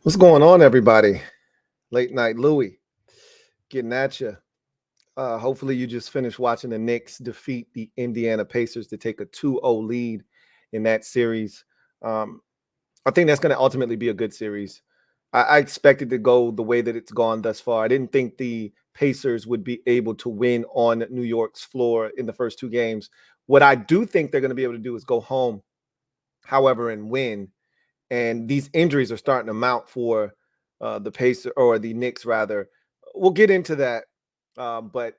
What's going on, everybody? Late night Louie getting at you. Hopefully, you just finished watching the Knicks defeat the Indiana Pacers to take a 2-0 lead in that series. I think that's going to ultimately be a good series. I expected to go the way that it's gone thus far. I didn't think the Pacers would be able to win on New York's floor in the first two games. What I do think they're going to be able to do is go home, however, and win. And these injuries are starting to mount for the Pacers or the Knicks, rather. We'll get into that, but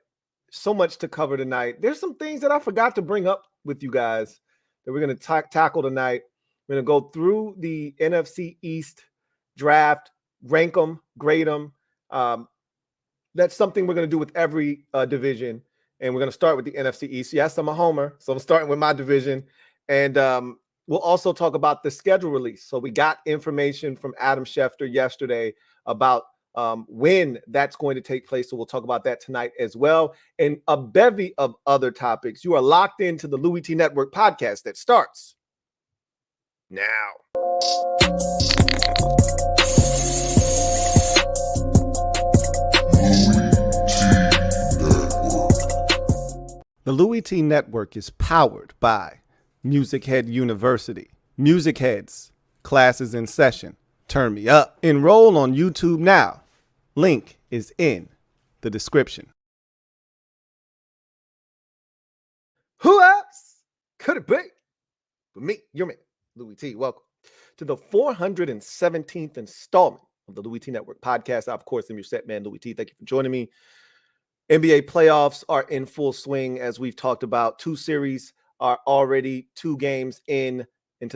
so much to cover tonight. There's some things that I forgot to bring up with you guys that we're going to tackle tonight. We're going to go through the NFC East draft, rank them, grade them. That's something we're going to do with every division, and we're going to start with the NFC East. Yes, I'm a homer, so I'm starting with my division, and we'll also talk about the schedule release. So we got information from Adam Schefter yesterday about when that's going to take place. So we'll talk about that tonight as well. And a bevy of other topics. You are locked into the Louie T Network podcast that starts now. The Louie T Network is powered by MusicHead University. MusicHeads, classes in session. Turn me up. Enroll on YouTube now. Link is in the description. Who else could it be but me, your man, Louie T? Welcome to the 417th installment of the Louie T Network podcast. I, of course, am your set man, Louie T. Thank you for joining me. NBA playoffs are in full swing, as we've talked about. Two series are already 2 games into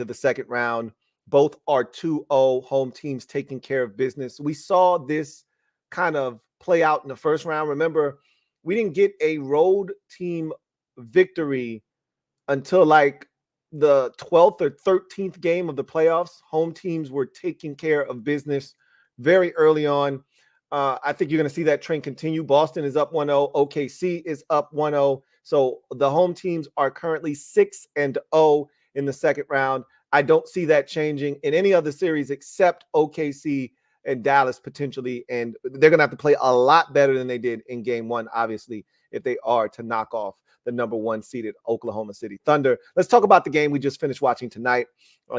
the second round. Both are 2-0 home teams taking care of business. We saw this kind of play out in the first round. Remember, we didn't get a road team victory until like the 12th or 13th game of the playoffs. Home teams were taking care of business very early on. I think you're going to see that trend continue. Boston is up 1-0. OKC is up 1-0. So the home teams are currently 6-0 in the second round. I don't see that changing in any other series except OKC and Dallas potentially. And they're going to have to play a lot better than they did in game one, obviously, if they are to knock off the number 1 seeded Oklahoma City Thunder. Let's talk about the game we just finished watching tonight.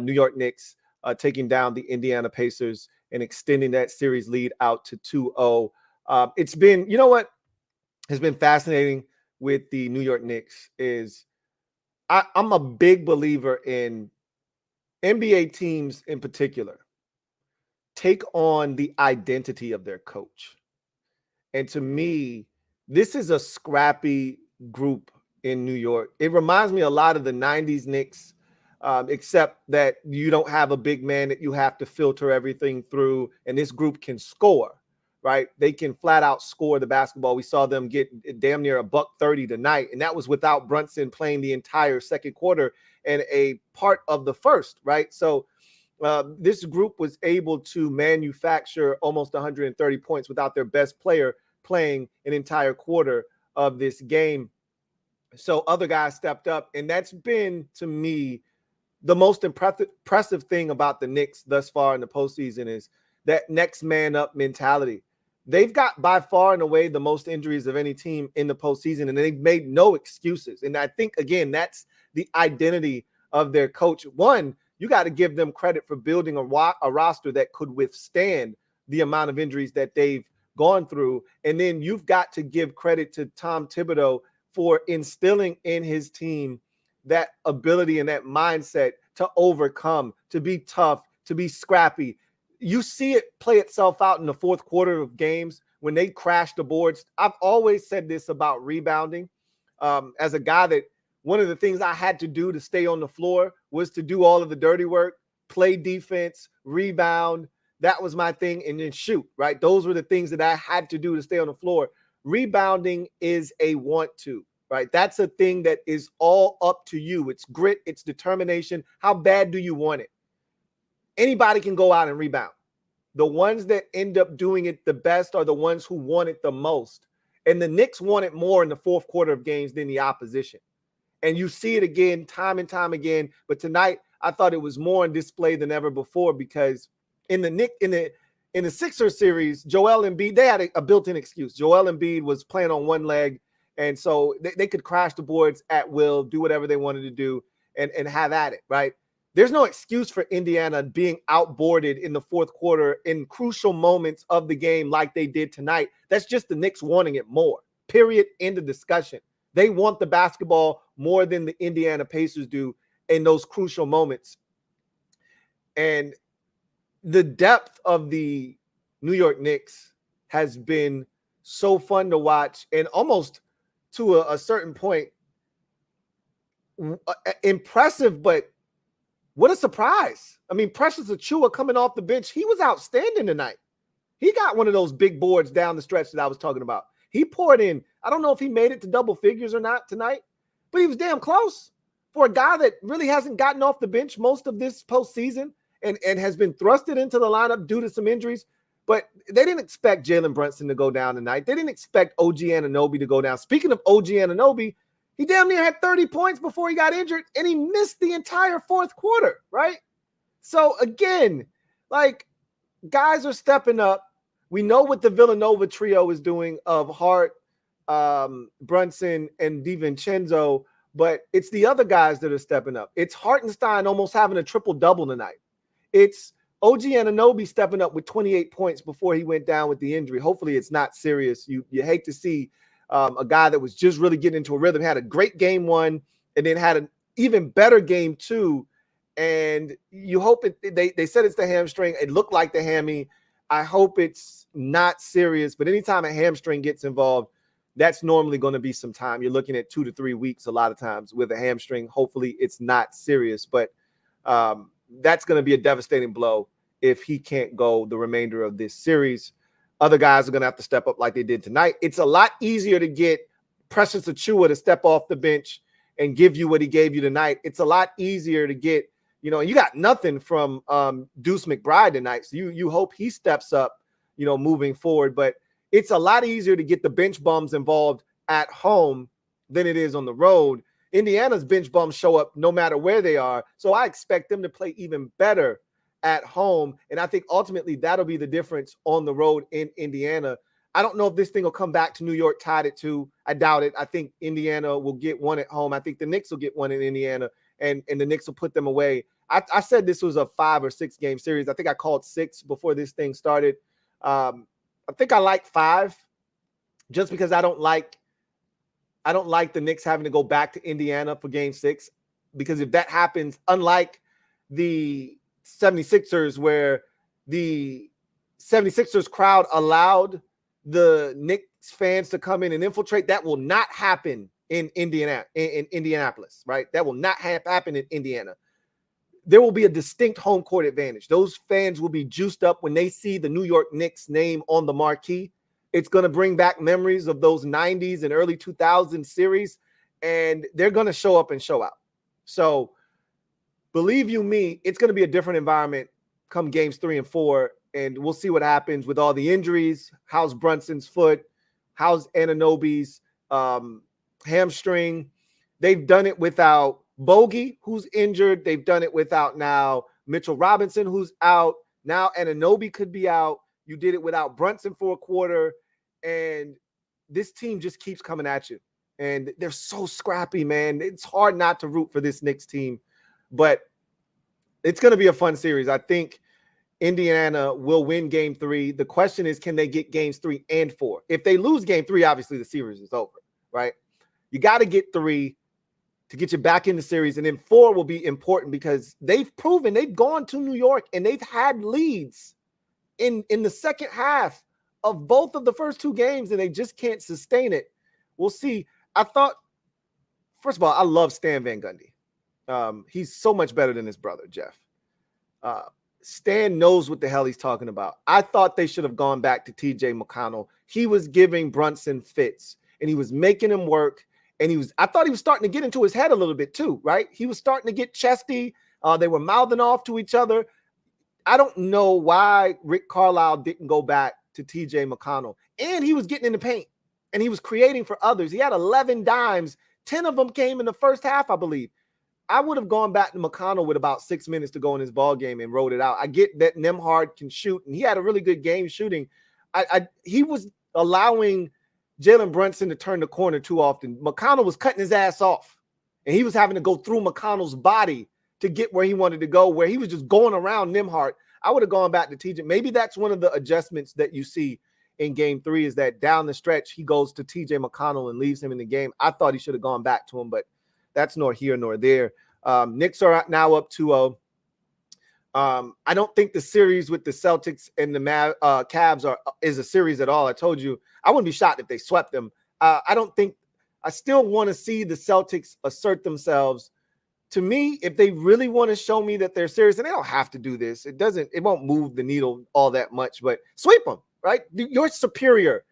New York Knicks taking down the Indiana Pacers and extending that series lead out to 2-0. It's been, you know what has been fascinating with the New York Knicks is I'm a big believer in NBA teams in particular take on the identity of their coach. And to me, this is a scrappy group in New York. It reminds me a lot of the 90s Knicks, except that you don't have a big man that you have to filter everything through, and this group can score, right? They can flat out score the basketball. We saw them get damn near $130 tonight, and that was without Brunson playing the entire second quarter and a part of the first, right? So this group was able to manufacture almost 130 points without their best player playing an entire quarter of this game. So other guys stepped up, and that's been, to me, the most impressive thing about the Knicks thus far in the postseason is that next man up mentality. They've got by far and away the most injuries of any team in the postseason, and they've made no excuses. And I think, again, that's the identity of their coach. One, you got to give them credit for building a roster that could withstand the amount of injuries that they've gone through. And then you've got to give credit to Tom Thibodeau for instilling in his team that ability and that mindset to overcome, to be tough, to be scrappy. You see it play itself out in the fourth quarter of games when they crash the boards. I've always said this about rebounding. As a guy that one of the things I had to do to stay on the floor was to do all of the dirty work, play defense, rebound. That was my thing. And then shoot, right? Those were the things that I had to do to stay on the floor. Rebounding is a want to. Right. That's a thing that is all up to you. It's grit. It's determination. How bad do you want it? Anybody can go out and rebound. The ones that end up doing it the best are the ones who want it the most. And the Knicks want it more in the fourth quarter of games than the opposition. And you see it again, time and time again. But tonight, I thought it was more on display than ever before because in the Sixers series, Joel Embiid, they had a built-in excuse. Joel Embiid was playing on one leg, and so they could crash the boards at will, do whatever they wanted to do, and have at it, right? There's no excuse for Indiana being outboarded in the fourth quarter in crucial moments of the game like they did tonight. That's just the Knicks wanting it more. Period. End of discussion. They want the basketball more than the Indiana Pacers do in those crucial moments. And the depth of the New York Knicks has been so fun to watch, and almost to a certain point impressive, but what a surprise. I mean, Precious Achiuwa coming off the bench, he was outstanding tonight. He got one of those big boards down the stretch that I was talking about. He poured in. I don't know if he made it to double figures or not tonight, but he was damn close for a guy that really hasn't gotten off the bench most of this postseason and has been thrusted into the lineup due to some injuries. But they didn't expect Jalen Brunson to go down tonight. They didn't expect OG Anunoby to go down. Speaking of OG Anunoby, he damn near had 30 points before he got injured, and he missed the entire fourth quarter, right? So, again, like, guys are stepping up. We know what the Villanova trio is doing of Hart, Brunson, and DiVincenzo, but it's the other guys that are stepping up. It's Hartenstein almost having a triple-double tonight. It's OG Anunoby stepping up with 28 points before he went down with the injury. Hopefully it's not serious. You hate to see a guy that was just really getting into a rhythm, had a great game one, and then had an even better game two. And you hope they said it's the hamstring. It looked like the hammy. I hope it's not serious, but anytime a hamstring gets involved, that's normally going to be some time. You're looking at 2 to 3 weeks a lot of times with a hamstring. Hopefully it's not serious, but that's going to be a devastating blow if he can't go the remainder of this series. Other guys are going to have to step up like they did tonight. It's a lot easier to get Precious Achiuwa to step off the bench and give you what he gave you tonight. It's a lot easier to get, and you got nothing from Deuce McBride tonight. So you hope he steps up, moving forward. But it's a lot easier to get the bench bums involved at home than it is on the road. Indiana's bench bums show up no matter where they are. So I expect them to play even better at home. And I think ultimately that'll be the difference on the road in Indiana. I don't know if this thing will come back to New York tied at 2. I doubt it. I think Indiana will get one at home. I think the Knicks will get one in Indiana, and the Knicks will put them away. I said this was a 5 or 6 game series. I think I called 6 before this thing started. I think I like 5 just because I don't like the Knicks having to go back to Indiana for game 6, because if that happens, unlike the 76ers where the 76ers crowd allowed the Knicks fans to come in and infiltrate, that will not happen in Indianapolis, right? That will not happen in Indiana. There will be a distinct home court advantage. Those fans will be juiced up when they see the New York Knicks name on the marquee. It's going to bring back memories of those 90s and early 2000s series, and they're going to show up and show out. So believe you me, it's going to be a different environment come games 3 and 4, and we'll see what happens with all the injuries. How's Brunson's foot? How's Anunoby's hamstring? They've done it without Bogey, who's injured. They've done it without now Mitchell Robinson, who's out. Now Anunoby could be out. You did it without Brunson for a quarter, and this team just keeps coming at you. And they're so scrappy, man. It's hard not to root for this Knicks team, but it's going to be a fun series. I think Indiana will win game 3. The question is, can they get games 3 and 4? If they lose game 3, obviously the series is over, right? You got to get 3 to get you back in the series, and then 4 will be important because they've proven they've gone to New York and they've had leads in the second half of both of the first 2 games, and they just can't sustain it. We'll see. I thought, first of all, I love Stan Van Gundy. He's so much better than his brother, Jeff. Stan knows what the hell he's talking about. I thought they should have gone back to TJ McConnell. He was giving Brunson fits, and he was making him work. And I thought he was starting to get into his head a little bit too, right? He was starting to get chesty. They were mouthing off to each other. I don't know why Rick Carlisle didn't go back to TJ McConnell. And he was getting in the paint, and he was creating for others. He had 11 dimes. 10 of them came in the first half, I believe. I would have gone back to McConnell with about 6 minutes to go in his ball game and rolled it out. I get that Nembhard can shoot, and he had a really good game shooting. He was allowing Jalen Brunson to turn the corner too often. McConnell was cutting his ass off, and he was having to go through McConnell's body to get where he wanted to go, where he was just going around Nembhard. I would have gone back to TJ. Maybe that's one of the adjustments that you see in game 3 is that down the stretch, he goes to TJ McConnell and leaves him in the game. I thought he should have gone back to him, but that's nor here nor there. Knicks are now up 2-0. I don't think the series with the Celtics and the Cavs is a series at all. I told you, I wouldn't be shocked if they swept them. I still want to see the Celtics assert themselves. To me, if they really want to show me that they're serious, and they don't have to do this, it won't move the needle all that much, but sweep them, right? You're superior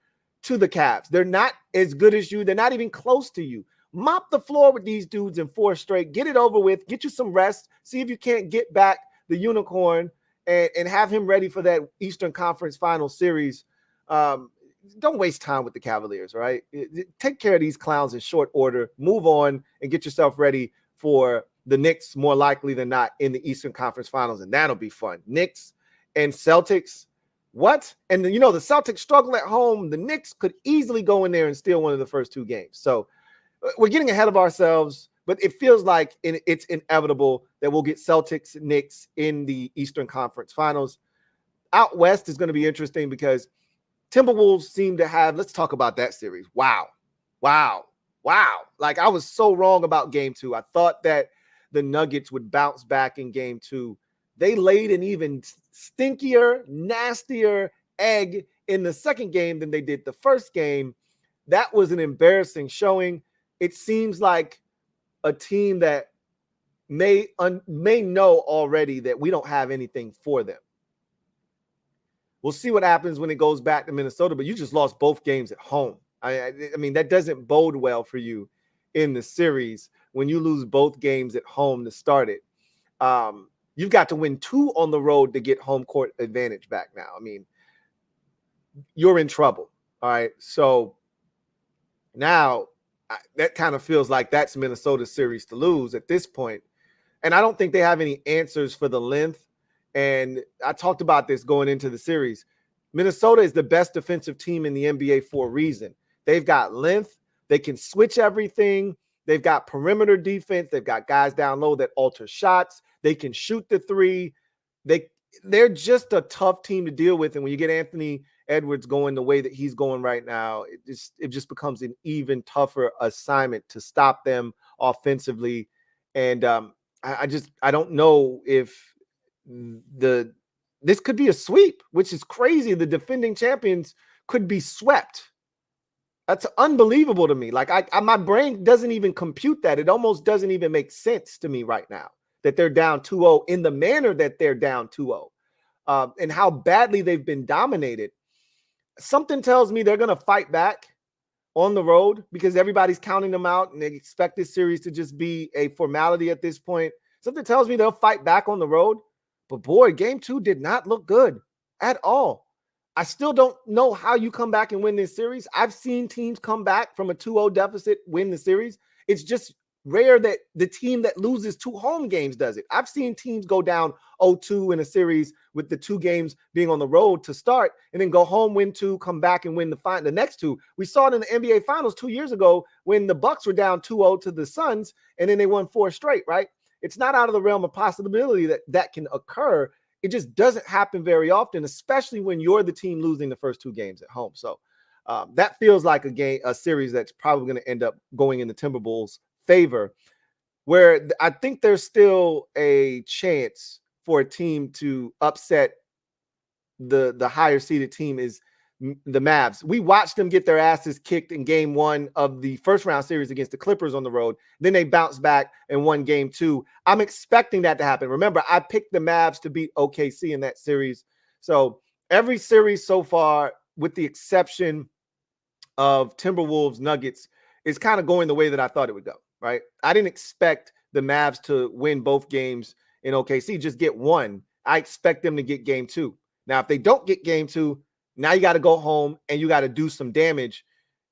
to the Cavs. They're not as good as you. They're not even close to you. Mop the floor with these dudes in 4 straight. Get it over with. Get you some rest. See if you can't get back the unicorn and have him ready for that Eastern Conference Final Series. Don't waste time with the Cavaliers, right? Take care of these clowns in short order. Move on and get yourself ready for the Knicks, more likely than not, in the Eastern Conference Finals, and that'll be fun. Knicks and Celtics, what? And the Celtics struggle at home. The Knicks could easily go in there and steal one of the first 2 games. So we're getting ahead of ourselves, but it feels like it's inevitable that we'll get Celtics, Knicks in the Eastern Conference Finals. Out West is going to be interesting because Timberwolves seem to have, let's talk about that series. Wow. Like, I was so wrong about game 2. I thought that the Nuggets would bounce back in game 2. They laid an even stinkier, nastier egg in the second game than they did the first game. That was an embarrassing showing. It seems like a team that may know already that we don't have anything for them. We'll see what happens when it goes back to Minnesota, but you just lost both games at home. I mean, that doesn't bode well for you in the series when you lose both games at home to start it. You've got to win 2 on the road to get home court advantage back now. I mean, you're in trouble. All right. So now that kind of feels like that's Minnesota's series to lose at this point. And I don't think they have any answers for the length. And I talked about this going into the series. Minnesota is the best defensive team in the NBA for a reason. They've got length. They can switch everything. They've got perimeter defense. They've got guys down low that alter shots. They can shoot the 3. They're just a tough team to deal with. And when you get Anthony Edwards going the way that he's going right now, it just becomes an even tougher assignment to stop them offensively. And I don't know if this could be a sweep, which is crazy. The defending champions could be swept. That's unbelievable to me. Like, my brain doesn't even compute that. It almost doesn't even make sense to me right now that they're down 2-0 in the manner that they're down 2-0 and how badly they've been dominated. Something tells me they're going to fight back on the road because everybody's counting them out and they expect this series to just be a formality at this point. Something tells me they'll fight back on the road. But boy, game 2 did not look good at all. I still don't know how you come back and win this series. I've seen teams come back from a 2-0 deficit, win the series. It's just rare that the team that loses 2 home games does it. I've seen teams go down 0-2 in a series with the 2 games being on the road to start and then go home, win 2, come back and win the next 2. We saw it in the NBA Finals 2 years ago when the Bucks were down 2-0 to the Suns and then they won 4 straight, right? It's not out of the realm of possibility that can occur. It just doesn't happen very often, especially when you're the team losing the first 2 games at home. So that feels like a series that's probably going to end up going in the Timberwolves' favor, where I think there's still a chance for a team to upset the higher seeded team is the Mavs. We watched them get their asses kicked in game 1 of the first round series against the Clippers on the road. Then they bounced back and won game 2. I'm expecting that to happen. Remember, I picked the Mavs to beat OKC in that series. So every series so far, with the exception of Timberwolves Nuggets, is kind of going the way that I thought it would go, right? I didn't expect the Mavs to win both games in OKC, just get 1. I expect them to get game 2. Now, if they don't get game 2, now you got to go home and you got to do some damage.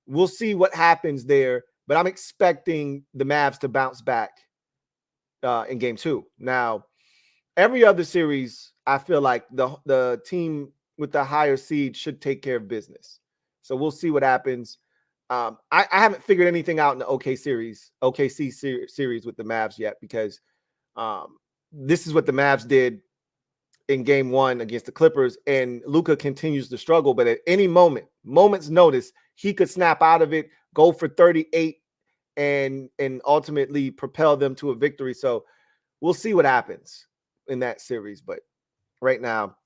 We'll see what happens there, but I'm expecting the Mavs to bounce back in game 2. Now, every other series, I feel like the team with the higher seed should take care of business. So we'll see what happens. I haven't figured anything out in the OKC series with the Mavs yet, because this is what the Mavs did in game 1 against the Clippers, and Luka continues to struggle. But at any moment's notice, he could snap out of it, go for 38, and ultimately propel them to a victory. So we'll see what happens in that series. But right now,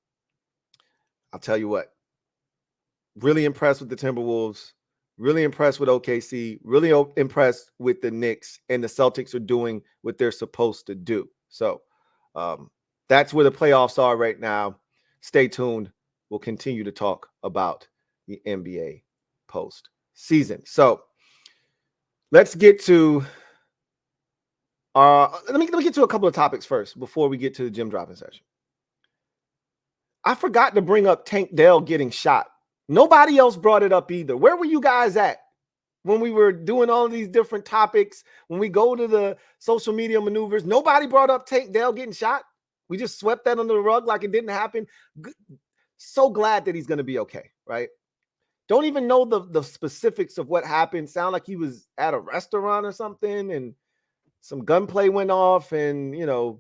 I'll tell you what, really impressed with the Timberwolves, really impressed with OKC, really impressed with the Knicks, and the Celtics are doing what they're supposed to do. So that's where the playoffs are right now. Stay tuned. We'll continue to talk about the NBA postseason. So let's get to let me get to a couple of topics first before we get to the gym dropping session. I forgot to bring up Tank Dell getting shot. Nobody else brought it up either. Where were you guys at when we were doing all of these different topics? When we go to the social media maneuvers, nobody brought up Tank Dell getting shot. We just swept that under the rug like it didn't happen. So glad that he's going to be okay, right? Don't even know the specifics of what happened. Sound like he was at a restaurant or something, and some gunplay went off, and,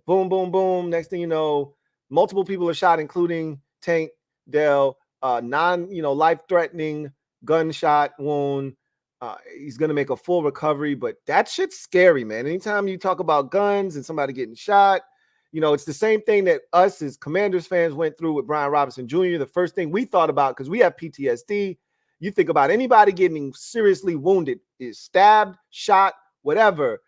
boom, boom, boom. Next thing you know, multiple people are shot, including Tank Dell, life-threatening gunshot wound. He's going to make a full recovery, but that shit's scary, man. Anytime you talk about guns and somebody getting shot, it's the same thing that us as Commanders fans went through with Brian Robinson Jr. The first thing we thought about, because we have PTSD, you think about anybody getting seriously wounded, is stabbed, shot, whatever.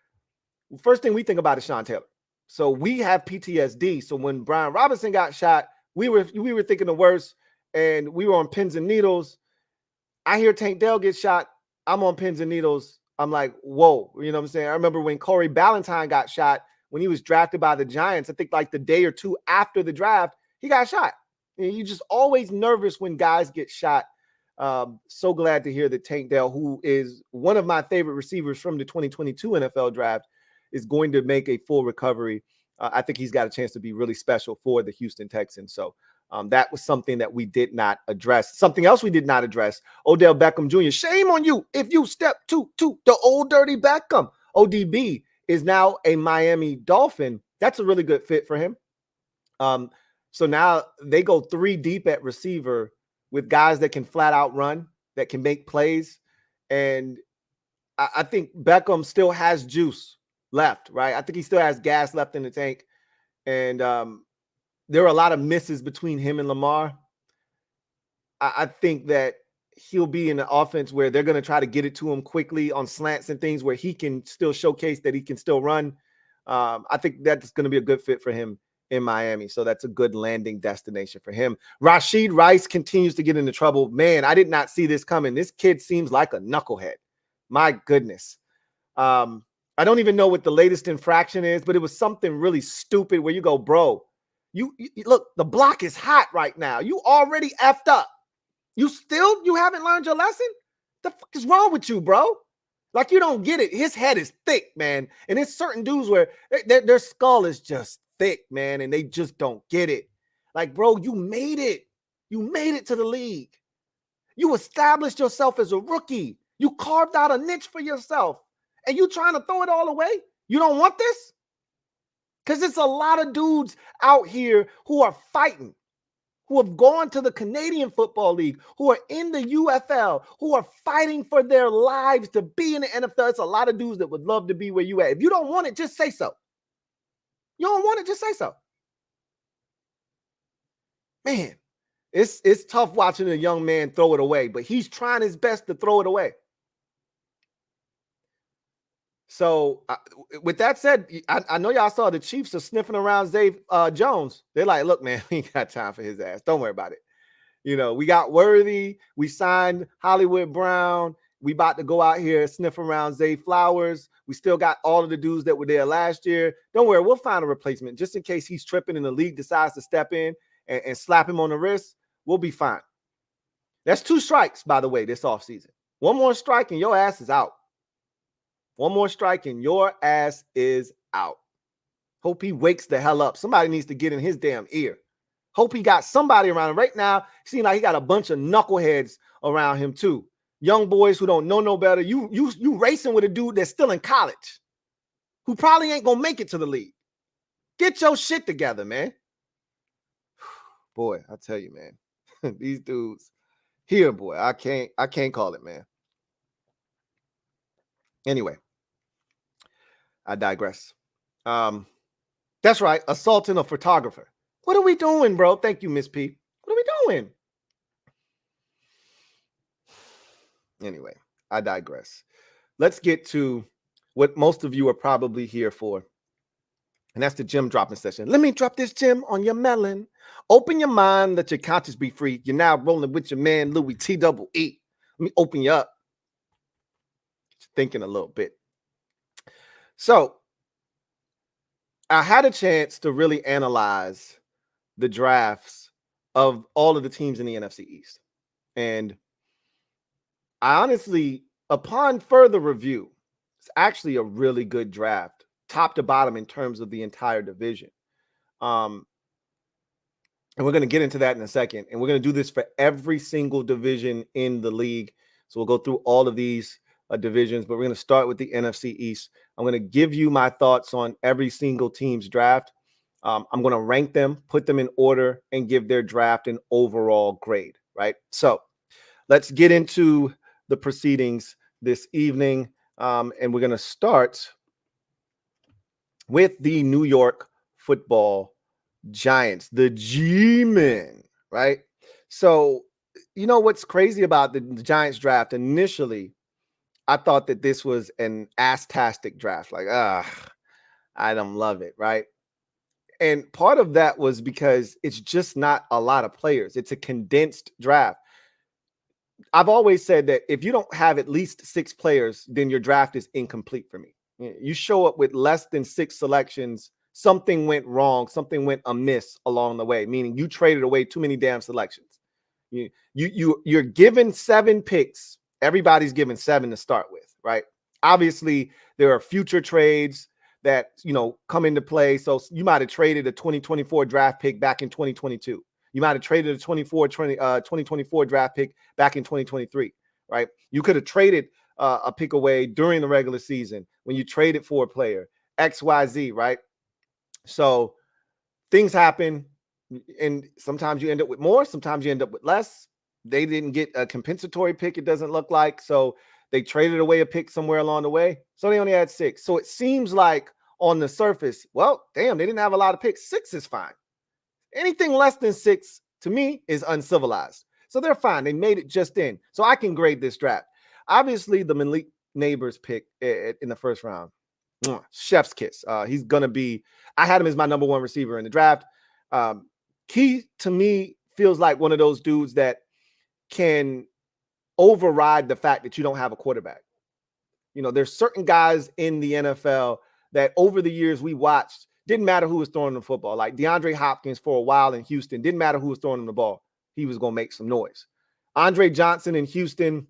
First thing we think about is Sean Taylor. So we have PTSD. So when Brian Robinson got shot, we were thinking the worst, and we were on pins and needles. I hear Tank Dell get shot. I'm on pins and needles. I'm like, whoa. You know what I'm saying? I remember when Corey Ballantyne got shot, when he was drafted by the Giants, I think like the day or two after the draft, he got shot. And you're just always nervous when guys get shot. So glad to hear that Tank Dell, who is one of my favorite receivers from the 2022 NFL draft, is going to make a full recovery. I think he's got a chance to be really special for the Houston Texans. So that was something that we did not address. Something else we did not address, Odell Beckham Jr. Shame on you if you step to the old dirty Beckham. ODB is now a Miami Dolphin. That's a really good fit for him. So now they go 3 deep at receiver with guys that can flat out run, that can make plays. And I think Beckham still has juice left, right? I think he still has gas left in the tank. And there are a lot of misses between him and Lamar. I think that he'll be in an offense where they're going to try to get it to him quickly on slants and things where he can still showcase that he can still run. I think that's going to be a good fit for him in Miami. So that's a good landing destination for him. Rashid Rice continues to get into trouble. Man, I did not see this coming. This kid seems like a knucklehead. My goodness. I don't even know what the latest infraction is, but it was something really stupid where you go, bro, you look, the block is hot right now. You already effed up. You haven't learned your lesson? The fuck is wrong with you, bro? Like, you don't get it. His head is thick, man. And there's certain dudes where their skull is just thick, man, and they just don't get it. Like, bro, you made it. You made it to the league. You established yourself as a rookie. You carved out a niche for yourself. And you trying to throw it all away? You don't want this? Because it's a lot of dudes out here who are fighting, who have gone to the Canadian Football League, who are in the UFL, who are fighting for their lives to be in the NFL. It's a lot of dudes that would love to be where you at. If you don't want it, just say so. You don't want it, just say so. Man, it's tough watching a young man throw it away, but he's trying his best to throw it away. So with that said, I know y'all saw the Chiefs are sniffing around Zay Jones. They're like, look, man, we ain't got time for his ass. Don't worry about it. We got Worthy. We signed Hollywood Brown. We about to go out here sniff around Zay Flowers. We still got all of the dudes that were there last year. Don't worry, we'll find a replacement just in case he's tripping and the league decides to step in and slap him on the wrist. We'll be fine. That's 2 strikes, by the way, this offseason. 1 more strike and your ass is out. 1 more strike and your ass is out. Hope he wakes the hell up. Somebody needs to get in his damn ear. Hope he got somebody around him. Right now, seems like he got a bunch of knuckleheads around him too. Young boys who don't know no better. You racing with a dude that's still in college, who probably ain't gonna make it to the league. Get your shit together, man. Boy, I tell you, man, these dudes here, boy, I can't call it, man. Anyway, I digress. That's right, assaulting a photographer. What are we doing, bro? Thank you, Miss P. What are we doing? Anyway, I digress. Let's get to what most of you are probably here for, and that's the gem dropping session. Let me drop this gem on your melon. Open your mind, let your conscience be free. You're now rolling with your man, Louie T double E. Let me open you up. Thinking a little bit. So, I had a chance to really analyze the drafts of all of the teams in the NFC East. And I honestly, upon further review, it's actually a really good draft, top to bottom in terms of the entire division. And we're going to get into that in a second. And we're going to do this for every single division in the league. So we'll go through all of these divisions, but we're going to start with the NFC East. I'm going to give you my thoughts on every single team's draft. I'm going to rank them, put them in order, and give their draft an overall grade, right? So let's get into the proceedings this evening. And we're going to start with the New York Football Giants, the G-Men, right? So, you know what's crazy about the Giants draft? Initially, I thought that this was an ass-tastic draft. Like, I don't love it, right? And part of that was because it's just not a lot of players. It's a condensed draft. I've always said that if you don't have at least 6 players, then your draft is incomplete for me. You show up with less than 6 selections, something went wrong, something went amiss along the way, meaning you traded away too many damn selections. You're given 7 picks. Everybody's given 7 to start with, right? Obviously, there are future trades that, come into play. So you might have traded a 2024 draft pick back in 2022. You might have traded a 2024 draft pick back in 2023, right? You could have traded a pick away during the regular season when you traded for a player, XYZ, right? So things happen, and sometimes you end up with more, sometimes you end up with less. They didn't get a compensatory pick, it doesn't look like, so they traded away a pick somewhere along the way, so they only had 6. So it seems like on the surface, well, damn, they didn't have a lot of picks. 6 is fine. Anything less than 6 to me is uncivilized. So they're fine. They made it just in. So I can grade this draft. Obviously, the Malik Neighbors pick in the first round, chef's kiss. He's going to be, I had him as my number 1 receiver in the draft. He, to me, feels like one of those dudes that can override the fact that you don't have a quarterback. There's certain guys in the NFL that over the years we watched, didn't matter who was throwing the football. Like DeAndre Hopkins for a while in Houston, didn't matter who was throwing him the ball. He was going to make some noise. Andre Johnson in Houston,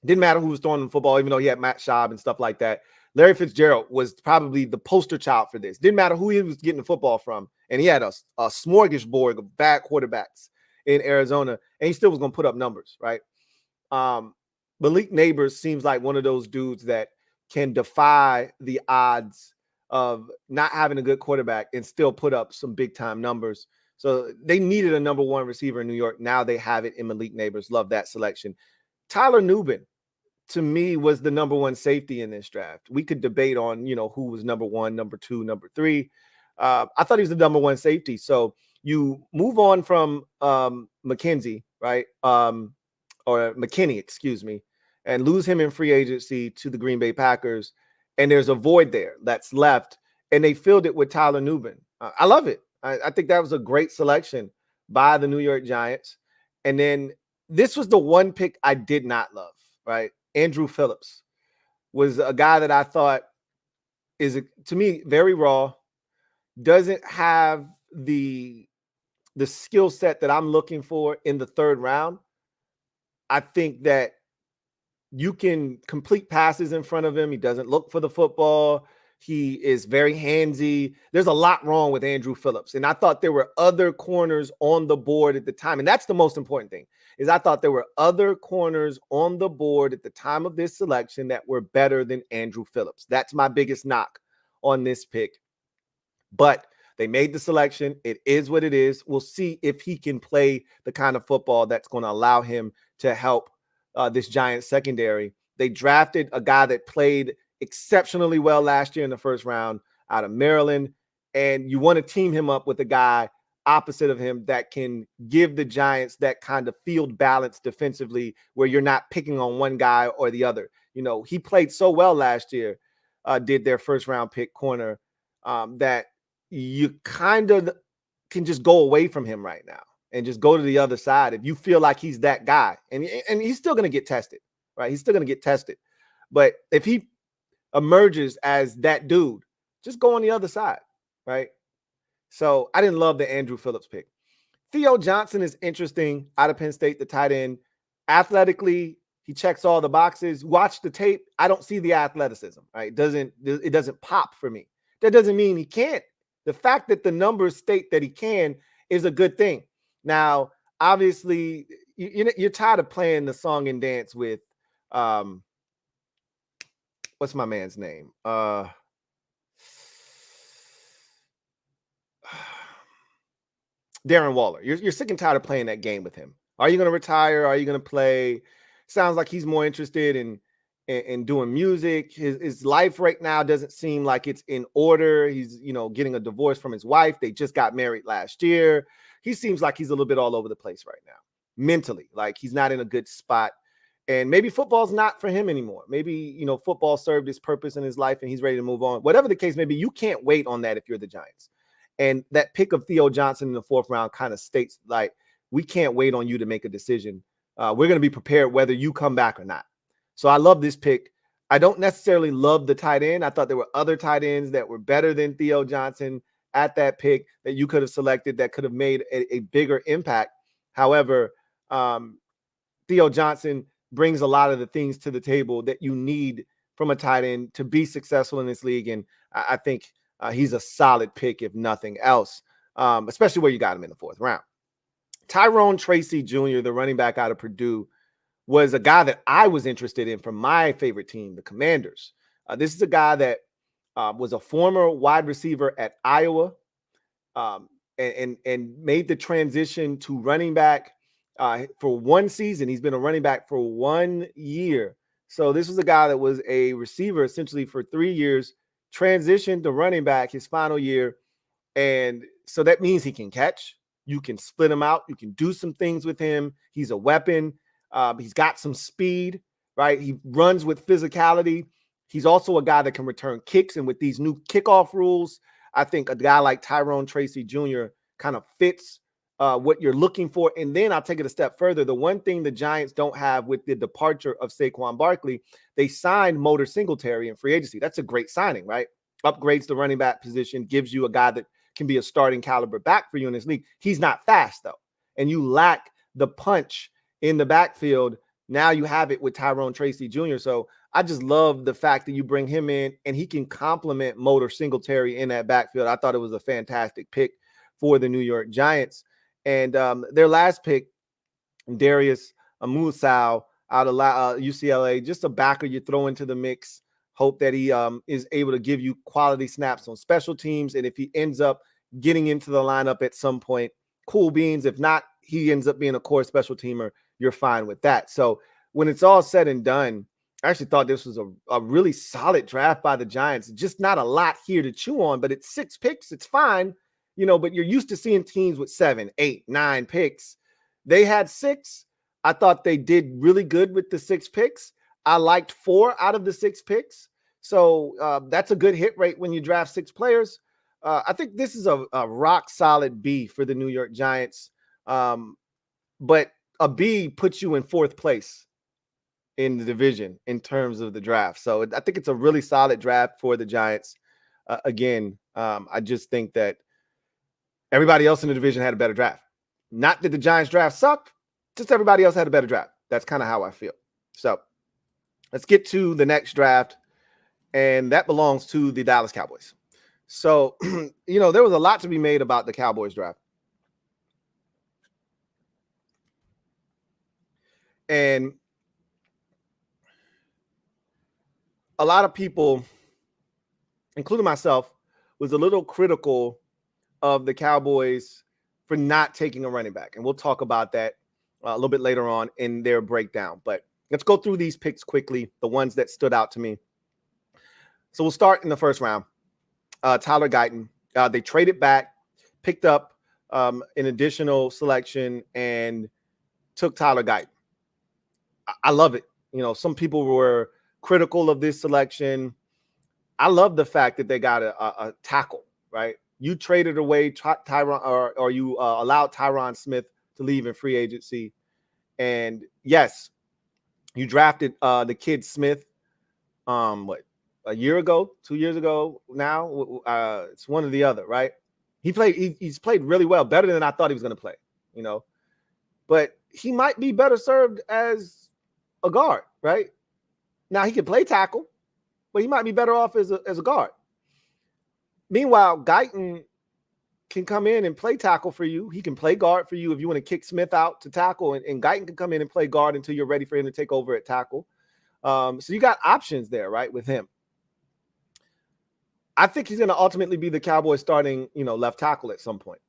didn't matter who was throwing the football, even though he had Matt Schaub and stuff like that. Larry Fitzgerald was probably the poster child for this. Didn't matter who he was getting the football from. And he had a smorgasbord of bad quarterbacks in Arizona, and he still was going to put up numbers, right? Malik Neighbors seems like one of those dudes that can defy the odds of not having a good quarterback and still put up some big time numbers. So they needed a number 1 receiver in New York. Now they have it in Malik Neighbors. Love that selection. Tyler Nubin, to me, was the number 1 safety in this draft. We could debate on, who was number 1, number 2, number 3. I thought he was the number 1 safety. So you move on from McKenzie, right? Or McKinney, excuse me, and lose him in free agency to the Green Bay Packers. And there's a void there that's left, and they filled it with Tyler Nubin. I love it. I think that was a great selection by the New York Giants. And then this was the one pick I did not love, right? Andrew Phillips was a guy that I thought is, to me, very raw, doesn't have the skill set that I'm looking for in the 3rd round. I think that you can complete passes in front of him. He doesn't look for the football. He is very handsy. There's a lot wrong with Andrew Phillips. And I thought there were other corners on the board at the time. And that's the most important thing, is I thought there were other corners on the board at the time of this selection that were better than Andrew Phillips. That's my biggest knock on this pick. But they made the selection. It is what it is. We'll see if he can play the kind of football that's going to allow him to help this Giants secondary. They drafted a guy that played exceptionally well last year in the first round out of Maryland, and you want to team him up with a guy opposite of him that can give the Giants that kind of field balance defensively, where you're not picking on one guy or the other. You know, he played so well last year, did their first round pick corner, that you kind of can just go away from him right now and just go to the other side if you feel like he's that guy. And he's still going to get tested, right? He's still going to get tested. But if he emerges as that dude, just go on the other side, right? So I didn't love the Andrew Phillips pick. Theo Johnson is interesting out of Penn State, the tight end. Athletically, he checks all the boxes. Watch the tape. I don't see the athleticism, right? It doesn't pop for me. That doesn't mean he can't. The fact that the numbers state that he can is a good thing. Now, obviously, you're tired of playing the song and dance with, what's my man's name? Darren Waller. You're sick and tired of playing that game with him. Are you going to retire? Are you going to play? Sounds like he's more interested in doing music. His life right now doesn't seem like it's in order. He's, getting a divorce from his wife. They just got married last year. He seems like he's a little bit all over the place right now, mentally. Like he's not in a good spot. And maybe football's not for him anymore. Maybe, football served its purpose in his life and he's ready to move on. Whatever the case may be, you can't wait on that if you're the Giants. And that pick of Theo Johnson in the fourth round kind of states, like, we can't wait on you to make a decision. We're going to be prepared whether you come back or not. So I love this pick. I don't necessarily love the tight end. I thought there were other tight ends that were better than Theo Johnson at that pick that you could have selected that could have made a bigger impact. However, Theo Johnson brings a lot of the things to the table that you need from a tight end to be successful in this league. And I think he's a solid pick, if nothing else, especially where you got him in the fourth round. Tyrone Tracy Jr., the running back out of Purdue, was a guy that I was interested in from my favorite team, the Commanders. This is a guy that was a former wide receiver at Iowa, and made the transition to running back for one season. He's been a running back for 1 year. So this was a guy that was a receiver essentially for 3 years, transitioned to running back his final year. And so that means he can catch. You can split him out. You can do some things with him. He's a weapon. He's got some speed, right? He runs with physicality. He's also a guy that can return kicks. And with these new kickoff rules, I think a guy like Tyrone Tracy Jr. kind of fits what you're looking for. And then I'll take it a step further. The one thing the Giants don't have with the departure of Saquon Barkley, they signed Motor Singletary in free agency. That's a great signing, right? Upgrades the running back position, gives you a guy that can be a starting caliber back for you in this league. He's not fast, though. And you lack the punch in the backfield. Now you have it with Tyrone Tracy Jr. So I just love the fact that you bring him in and he can complement Motor Singletary in that backfield. I thought it was a fantastic pick for the New York Giants. And their last pick, Darius Amusau out of UCLA, just a backer you throw into the mix. Hope that he is able to give you quality snaps on special teams. And if he ends up getting into the lineup at some point, cool beans. If not, he ends up being a core special teamer. You're fine with that. So when it's all said and done, I actually thought this was a really solid draft by the Giants. Just not a lot here to chew on, but it's 6 picks. It's fine, but you're used to seeing teams with 7, 8, 9 picks. They had 6. I thought they did really good with the 6 picks. I liked 4 out of the 6 picks. So that's a good hit rate when you draft 6 players. I think this is a rock solid B for the New York Giants. But a B puts you in 4th place in the division in terms of the draft. So I think it's a really solid draft for the Giants. Again, I just think that everybody else in the division had a better draft. Not that the Giants draft sucked, just everybody else had a better draft. That's kind of how I feel. So let's get to the next draft. and that belongs to the Dallas Cowboys. So, there was a lot to be made about the Cowboys draft. And a lot of people, including myself, was a little critical of the Cowboys for not taking a running back. And we'll talk about that a little bit later on in their breakdown. But let's go through these picks quickly, the ones that stood out to me. So we'll start in the first round. Tyler Guyton. They traded back, picked up an additional selection, and took Tyler Guyton. I love it. Some people were critical of this selection. I love the fact that they got a tackle, right? You traded away Tyron, or you allowed Tyron Smith to leave in free agency. And yes, you drafted the kid Smith, a year ago, 2 years ago now? It's one or the other, right? He's played really well, better than I thought he was going to play, But he might be better served as a guard, right? Now, he can play tackle, but he might be better off as a guard. Meanwhile, Guyton can come in and play tackle for you. He can play guard for you if you want to kick Smith out to tackle, and Guyton can come in and play guard until you're ready for him to take over at tackle. So you got options there, right, with him. I think he's going to ultimately be the Cowboys starting, left tackle at some point.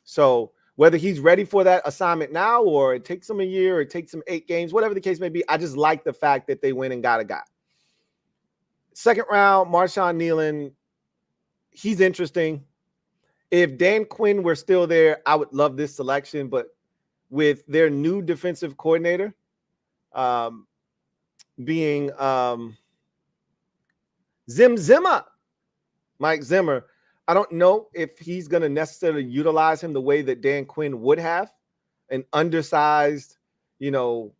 So whether he's ready for that assignment now, or it takes him a year, or it takes him 8 games, whatever the case may be, I just like the fact that they went and got a guy. Second round, Marshawn Kneeland. He's interesting. If Dan Quinn were still there, I would love this selection. But with their new defensive coordinator being Zimmer, Mike Zimmer, I don't know if he's going to necessarily utilize him the way that Dan Quinn would have. An undersized, so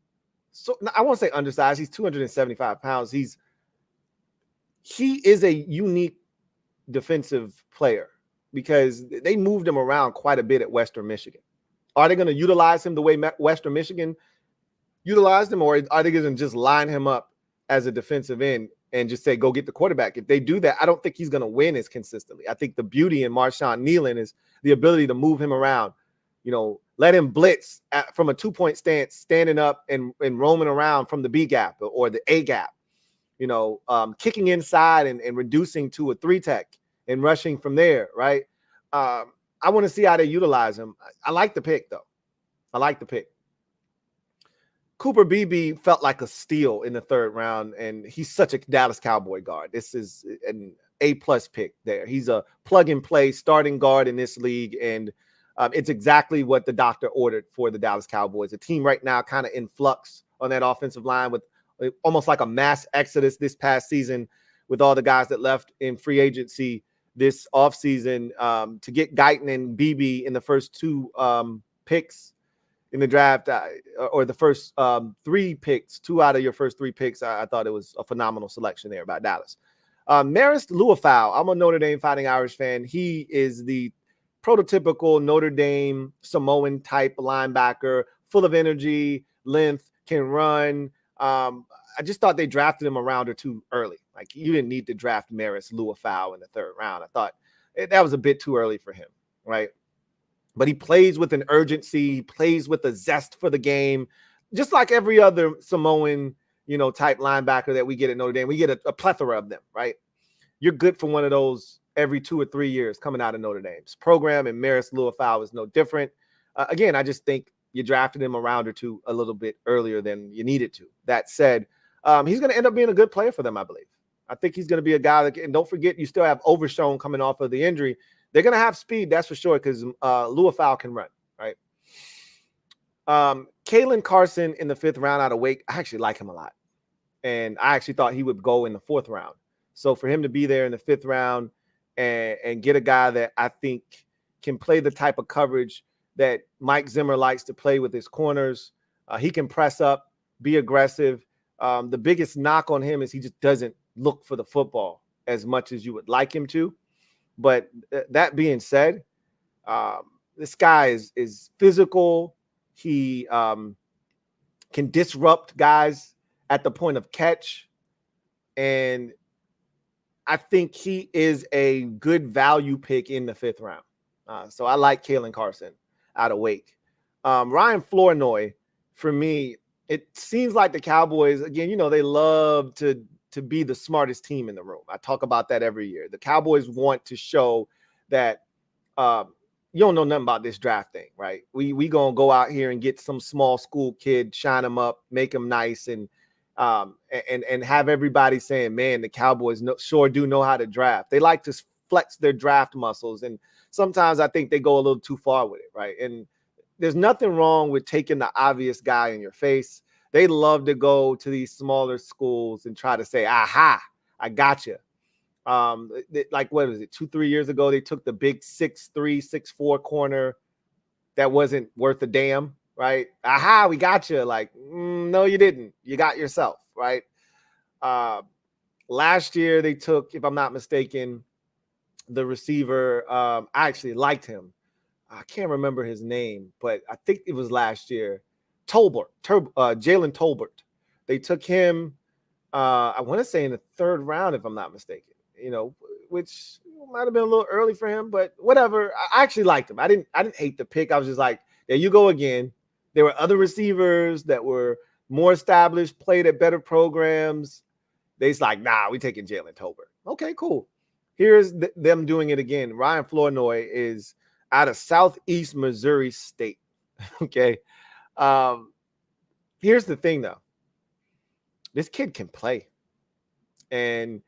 I won't say undersized. He's 275 pounds. He is a unique defensive player because they moved him around quite a bit at Western Michigan. Are they going to utilize him the way Western Michigan utilized him, or are they going to just line him up as a defensive end and just say, go get the quarterback? If they do that, I don't think he's going to win as consistently. I think the beauty in Marshawn Kneeland is the ability to move him around, let him blitz from a 2-point stance, standing up and roaming around from the B gap or the A gap, kicking inside and reducing to a 3-tech and rushing from there, right? I want to see how they utilize him. I like the pick, though. I like the pick. Cooper Beebe felt like a steal in the third round, and he's such a Dallas Cowboy guard. This is an A-plus pick there. He's a plug-and-play starting guard in this league, and it's exactly what the doctor ordered for the Dallas Cowboys. A team right now kind of in flux on that offensive line with almost like a mass exodus this past season with all the guys that left in free agency this offseason. To get Guyton and Beebe in the first 2 picks in the draft, or the first 3 picks, 2 out of your first 3 picks, I thought it was a phenomenal selection there by Dallas. Marist Louie. I'm a Notre Dame Fighting Irish fan. He is the prototypical Notre Dame Samoan type linebacker, full of energy, length, can run. I just thought they drafted him a round or 2 early. Like, you didn't need to draft Marist Louie in the third round. I thought that was a bit too early for him, right? But he plays with an urgency. He plays with a zest for the game, just like every other Samoan, type linebacker that we get at Notre Dame. We get a plethora of them, right? You're good for one of those every 2 or 3 years coming out of Notre Dame's program, and Marist Louie is no different. Again, I just think you drafted him a round or 2 a little bit earlier than you needed to. That said, he's going to end up being a good player for them, I believe. I think he's going to be a guy that, and don't forget, you still have Overshown coming off of the injury. They're going to have speed, that's for sure, because Louie can run, right? Kalen Carson in the 5th round out of Wake, I actually like him a lot. And I actually thought he would go in the 4th round. So for him to be there in the 5th round and get a guy that I think can play the type of coverage that Mike Zimmer likes to play with his corners, he can press up, be aggressive. The biggest knock on him is he just doesn't look for the football as much as you would like him to. But that being said, this guy is physical. He can disrupt guys at the point of catch. And I think he is a good value pick in the 5th round. So I like Kalen Carson out of Wake. Ryan Flournoy, for me, it seems like the Cowboys, again, they love to be the smartest team in the room. I talk about that every year. The Cowboys want to show that you don't know nothing about this draft thing, right? We gonna go out here and get some small school kid, shine him up, make him nice, and have everybody saying, man, the Cowboys sure do know how to draft. They like to flex their draft muscles, and sometimes I think they go a little too far with it, right? And there's nothing wrong with taking the obvious guy in your face. They love to go to these smaller schools and try to say, aha, I got you. Like, what was it, 2-3 years ago, they took the big 6'3", 6'4" corner that wasn't worth a damn, right? Aha, we got you. Like, no, you didn't. You got yourself, right? Last year, they took, if I'm not mistaken, the receiver. I actually liked him. I can't remember his name, but I think it was last year. Jalen Tolbert. They took him, I want to say in the 3rd round, if I'm not mistaken, which might have been a little early for him, but whatever. I actually liked him. I didn't hate the pick. I was just like, there you go again. There were other receivers that were more established, played at better programs. They's like, nah, we taking Jalen Tolbert. Okay, cool. Here's them doing it again. Ryan Flournoy is out of Southeast Missouri State. Okay. Here's the thing, though. This kid can play. And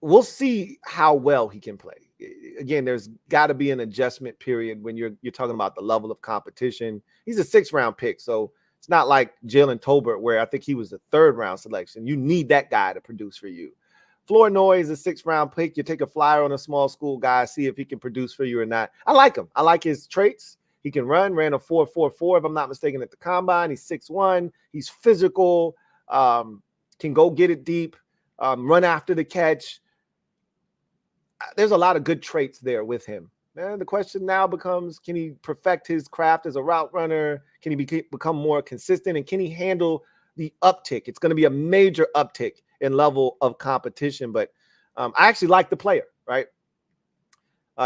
we'll see how well he can play. Again, there's got to be an adjustment period when you're talking about the level of competition. He's a 6th round pick, so it's not like Jalen Tolbert, where I think he was a 3rd round selection. You need that guy to produce for you. Flournoy is a 6th round pick. You take a flyer on a small school guy, see if he can produce for you or not. I like him. I like his traits. He can ran a 4.44, if I'm not mistaken, at the combine. He's 6'1". He's physical, can go get it deep, run after the catch. There's a lot of good traits there with him. And the question now becomes, can he perfect his craft as a route runner? Can he become more consistent? And can he handle the uptick? It's going to be a major uptick in level of competition. But I actually like the player, right?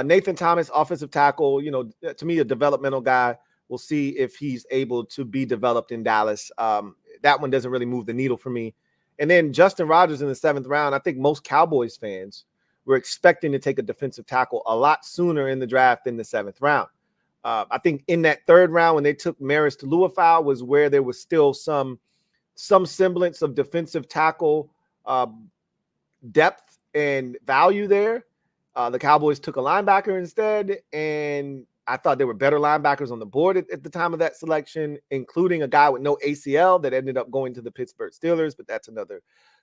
Nathan Thomas, offensive tackle, to me, a developmental guy. We'll see if he's able to be developed in Dallas. That one doesn't really move the needle for me. And then Justin Rogers in the 7th round. I think most Cowboys fans were expecting to take a defensive tackle a lot sooner in the draft than the 7th round. I think in that 3rd round, when they took Maris to Louie was where there was still some semblance of defensive tackle depth and value there. The Cowboys took a linebacker instead, and I thought there were better linebackers on the board at the time of that selection, including a guy with no ACL that ended up going to the Pittsburgh Steelers, but that's another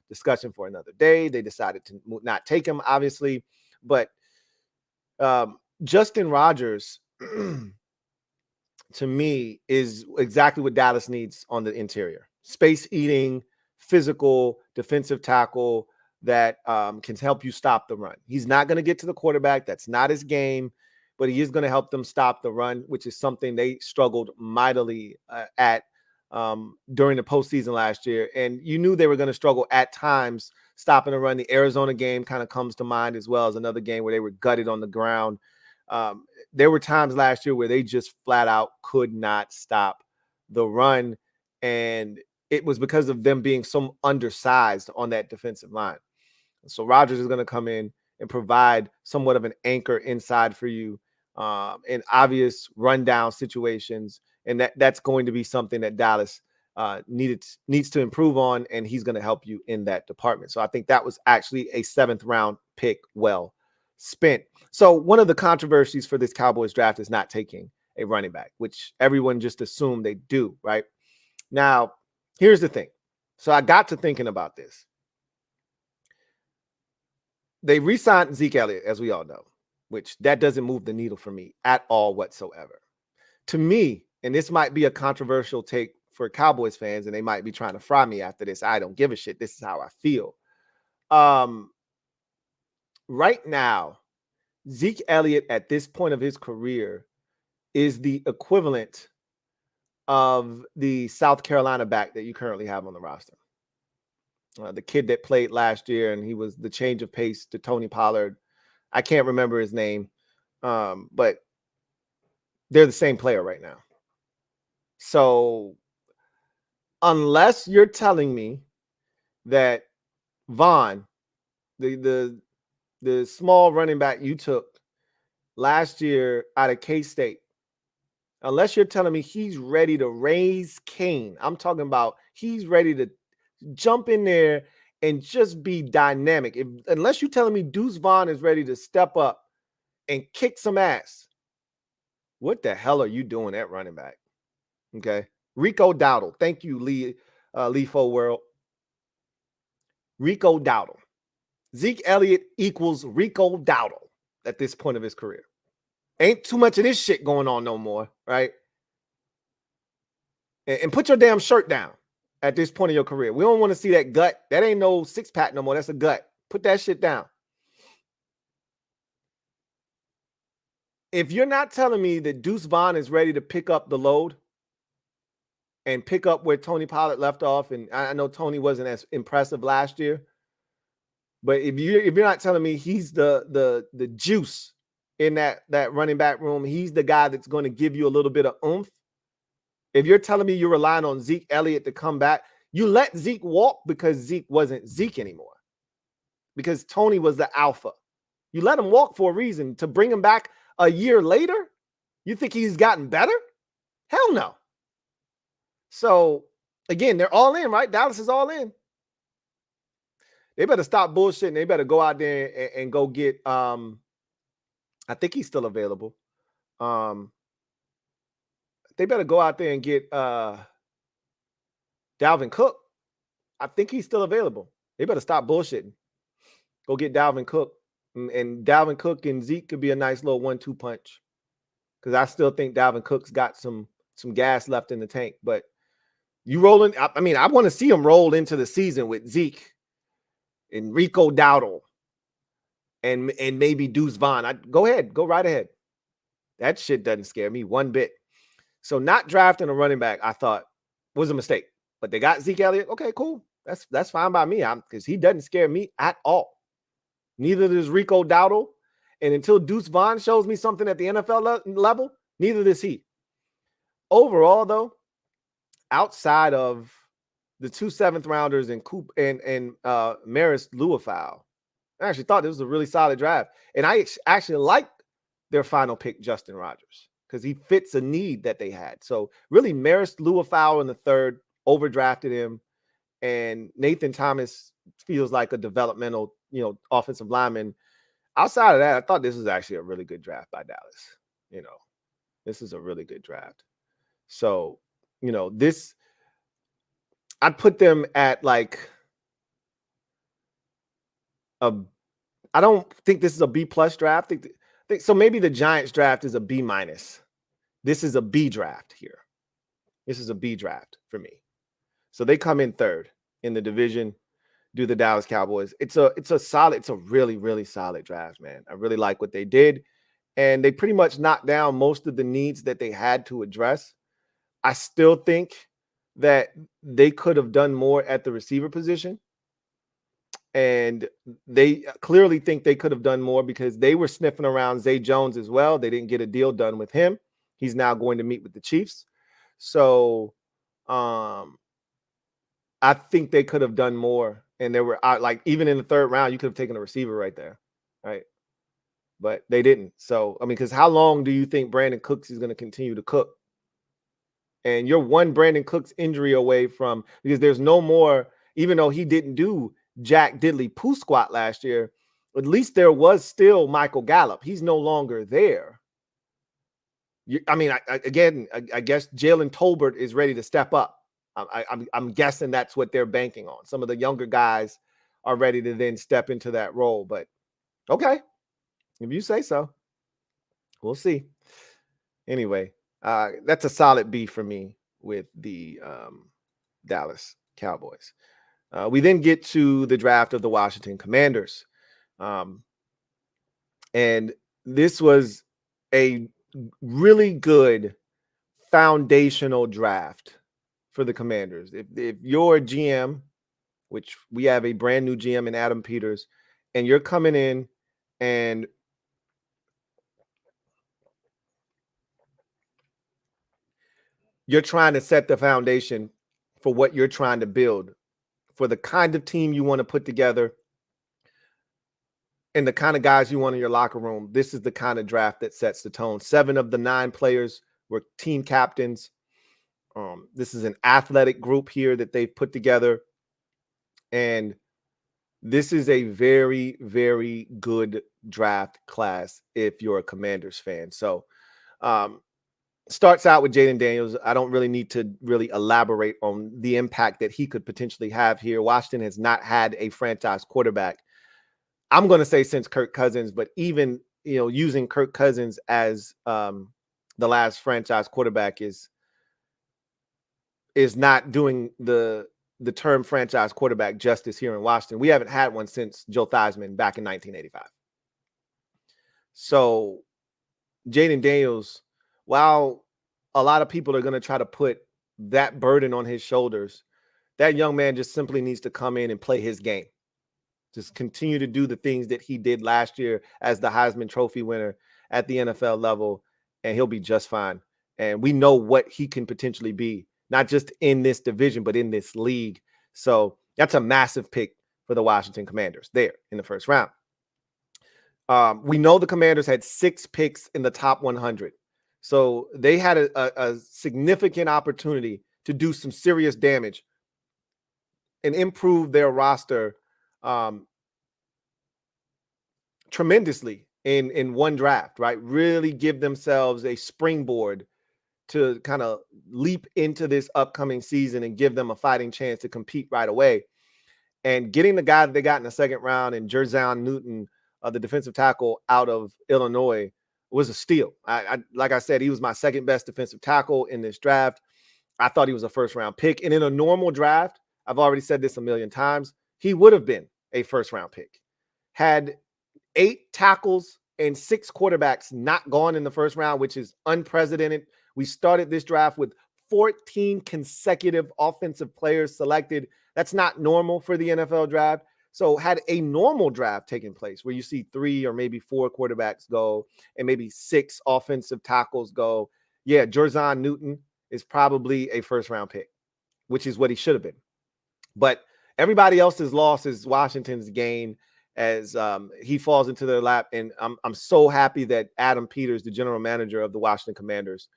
discussion for another day. They decided to not take him, obviously, but Justin Rogers, to me, is exactly what Dallas needs on the interior. Space-eating, physical, defensive tackle that can help you stop the run. He's not going to get to the quarterback. That's not his game, but he is going to help them stop the run, which is something they struggled mightily at during the postseason last year. And you knew they were going to struggle at times stopping the run. The Arizona game kind of comes to mind as well as another game where they were gutted on the ground. There were times last year where they just flat out could not stop the run. And it was because of them being so undersized on that defensive line. So Rodgers is going to come in and provide somewhat of an anchor inside for you in obvious rundown situations. And that's going to be something that Dallas needs to improve on, and he's going to help you in that department. So I think that was actually a 7th round pick well spent. So one of the controversies for this Cowboys draft is not taking a running back, which everyone just assumed they do, right? Now, here's the thing. So I got to thinking about this. They re-signed Zeke Elliott, as we all know, which that doesn't move the needle for me at all whatsoever. To me, and this might be a controversial take for Cowboys fans, and they might be trying to fry me after this. I don't give a shit. This is how I feel. Right now, Zeke Elliott at this point of his career is the equivalent of the South Carolina back that you currently have on the roster. the kid that played last year, and he was the change of pace to Tony Pollard. I can't remember his name, but they're the same player right now. So unless you're telling me that Vaughn, the small running back you took last year out of K-State, unless you're telling me he's ready to raise Cain, I'm talking about he's ready to jump in there and just be dynamic. Unless you're telling me Deuce Vaughn is ready to step up and kick some ass, what the hell are you doing at running back? Okay. Rico Dowdle. Thank you, Leafo World. Rico Dowdle. Zeke Elliott equals Rico Dowdle at this point of his career. Ain't too much of this shit going on no more, right? And put your damn shirt down at this point of your career. We don't want to see that gut. That ain't no six-pack no more. That's a gut. Put that shit down. If you're not telling me that Deuce Vaughn is ready to pick up the load and pick up where Tony Pollard left off, and I know Tony wasn't as impressive last year, but if you're not telling me he's the juice in that running back room, he's the guy that's going to give you a little bit of oomph. If you're telling me you're relying on Zeke Elliott to come back, you let Zeke walk because Zeke wasn't Zeke anymore. Because Tony was the alpha. You let him walk for a reason. To bring him back a year later, you think he's gotten better? Hell no. So, again, they're all in, right? Dallas is all in. They better stop bullshitting. They better go out there and go get, I think he's still available. They better go out there and get Dalvin Cook. I think he's still available. They better stop bullshitting. Go get Dalvin Cook. And Dalvin Cook and Zeke could be a nice little 1-2 punch. Because I still think Dalvin Cook's got some gas left in the tank. But you rolling, I mean, I want to see him roll into the season with Zeke and Rico Dowdle and maybe Deuce Vaughn. Go ahead. Go right ahead. That shit doesn't scare me one bit. So not drafting a running back, I thought, was a mistake. But they got Zeke Elliott. Okay, cool. That's fine by me. Because he doesn't scare me at all. Neither does Rico Dowdle. And until Deuce Vaughn shows me something at the NFL level, neither does he. Overall, though, outside of the 2 7th-rounders and Maris Louie-Fowl, I actually thought this was a really solid draft. And I actually liked their final pick, Justin Rogers, because he fits a need that they had. So really, Maris Louie-Fowl in the 3rd, overdrafted him. And Nathan Thomas feels like a developmental, offensive lineman. Outside of that, I thought this was actually a really good draft by Dallas. This is a really good draft. So, this, I'd put them at like I don't think this is a B+ draft. I think so. Maybe the Giants draft is a B-. This is a B draft here. This is a B draft for me. So they come in 3rd in the division, do the Dallas Cowboys. It's a really, really solid draft, man. I really like what they did. And they pretty much knocked down most of the needs that they had to address. I still think that they could have done more at the receiver position. And they clearly think they could have done more because they were sniffing around Zay Jones as well. They didn't get a deal done with him. He's now going to meet with the Chiefs. So I think they could have done more. And they were like, even in the 3rd round, you could have taken a receiver right there. Right. But they didn't. So, because how long do you think Brandon Cooks is going to continue to cook? And you're one Brandon Cooks injury away from, because there's no more, even though he didn't do Jack Diddley Poo Squat last year, at least there was still Michael Gallup. He's no longer there. I guess Jalen Tolbert is ready to step up. I'm guessing that's what they're banking on. Some of the younger guys are ready to then step into that role. But okay, if you say so, we'll see. Anyway, that's a solid B for me with the Dallas Cowboys. We then get to the draft of the Washington Commanders. And this was a really good foundational draft for the Commanders. If you're a GM which we have a brand new GM in Adam Peters, and you're coming in and you're trying to set the foundation for what you're trying to build, for the kind of team you want to put together and the kind of guys you want in your locker room. This is the kind of draft that sets the tone. 7 of the 9 players were team captains. This is an athletic group here that they've put together. And this is a very, very good draft class if you're a Commanders fan. So starts out with Jaden Daniels. I don't really need to really elaborate on the impact that he could potentially have here. Washington has not had a franchise quarterback, I'm going to say, since Kirk Cousins, but even, using Kirk Cousins as the last franchise quarterback is not doing the term franchise quarterback justice here in Washington. We haven't had one since Joe Theismann back in 1985. So Jaden Daniels, while a lot of people are going to try to put that burden on his shoulders, that young man just simply needs to come in and play his game. Just continue to do the things that he did last year as the Heisman Trophy winner at the NFL level, and he'll be just fine. And we know what he can potentially be, not just in this division, but in this league. So that's a massive pick for the Washington Commanders there in the first round. We know the Commanders had 6 picks in the top 100. So they had a significant opportunity to do some serious damage and improve their roster tremendously in one draft, right? Really give themselves a springboard to kind of leap into this upcoming season and give them a fighting chance to compete right away. And getting the guy that they got in the second round and Jerzon Newton, the defensive tackle out of Illinois, was a steal. Like I said, he was my second best defensive tackle in this draft. I thought he was a first-round pick. And in a normal draft, I've already said this a million times, he would have been a first-round pick. Had 8 tackles and 6 quarterbacks not gone in the first round, which is unprecedented. We started this draft with 14 consecutive offensive players selected. That's not normal for the NFL draft. So had a normal draft taken place where you see 3 or maybe 4 quarterbacks go and maybe 6 offensive tackles go, yeah, Jerzon Newton is probably a first-round pick, which is what he should have been. But everybody else's loss is Washington's gain as he falls into their lap. And I'm so happy that Adam Peters, the general manager of the Washington Commanders,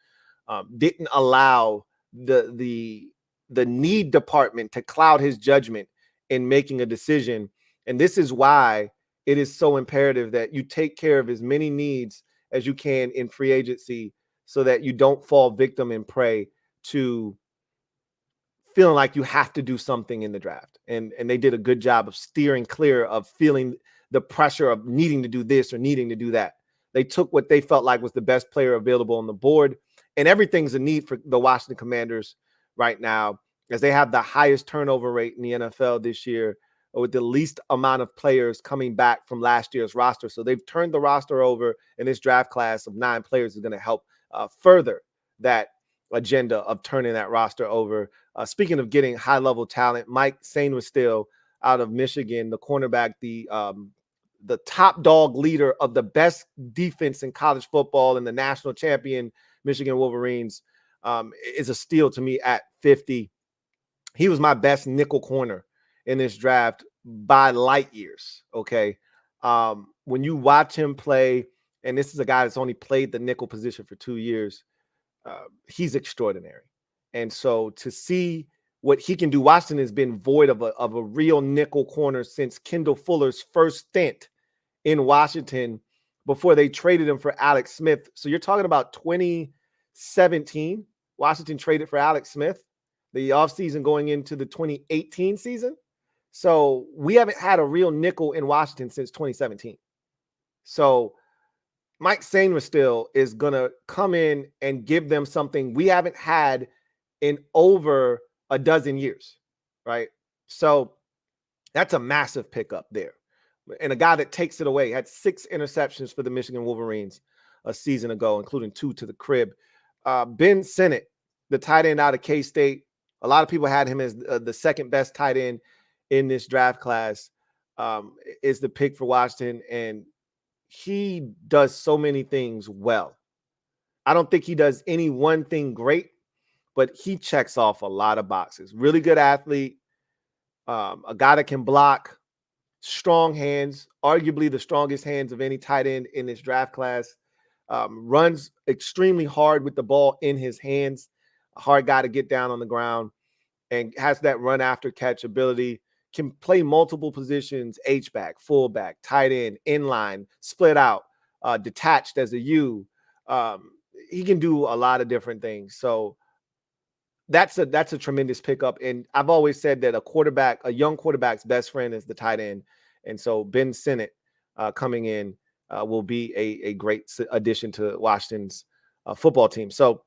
didn't allow the need department to cloud his judgment in making a decision. And this is why it is so imperative that you take care of as many needs as you can in free agency so that you don't fall victim and prey to feeling like you have to do something in the draft. And they did a good job of steering clear of feeling the pressure of needing to do this or needing to do that. They took what they felt like was the best player available on the board. And everything's a need for the Washington Commanders right now, as they have the highest turnover rate in the NFL this year, with the least amount of players coming back from last year's roster. So they've turned the roster over, and this draft class of 9 players is going to help further that agenda of turning that roster over. Speaking of getting high-level talent, Mike Sainristil out of Michigan, the cornerback, the top dog leader of the best defense in college football and the national champion Michigan Wolverines, is a steal to me at 50. He was my best nickel corner in this draft by light years, okay? When you watch him play, and this is a guy that's only played the nickel position for 2 years, he's extraordinary. And so to see what he can do, Washington has been void of a real nickel corner since Kendall Fuller's first stint in Washington before they traded him for Alex Smith. So you're talking about 2017, Washington traded for Alex Smith, the offseason going into the 2018 season. So we haven't had a real nickel in Washington since 2017. So Mike Sainristil is going to come in and give them something we haven't had in over a dozen years, right? So that's a massive pickup there. And a guy that takes it away, had 6 interceptions for the Michigan Wolverines a season ago, including 2 to the crib. Ben Sinnott, the tight end out of K-State. A lot of people had him as the second best tight end in this draft class, is the pick for Washington, and he does so many things well. I don't think he does any one thing great, but he checks off a lot of boxes. Really good athlete, a guy that can block, strong hands, arguably the strongest hands of any tight end in this draft class. Runs extremely hard with the ball in his hands. A hard guy to get down on the ground, and has that run after catch ability. Can play multiple positions: H-back, fullback, tight end, inline, split out, detached as a U. He can do a lot of different things. So that's a tremendous pickup. And I've always said that a young quarterback's best friend is the tight end. And so Ben Sinnott coming in will be a great addition to Washington's football team. So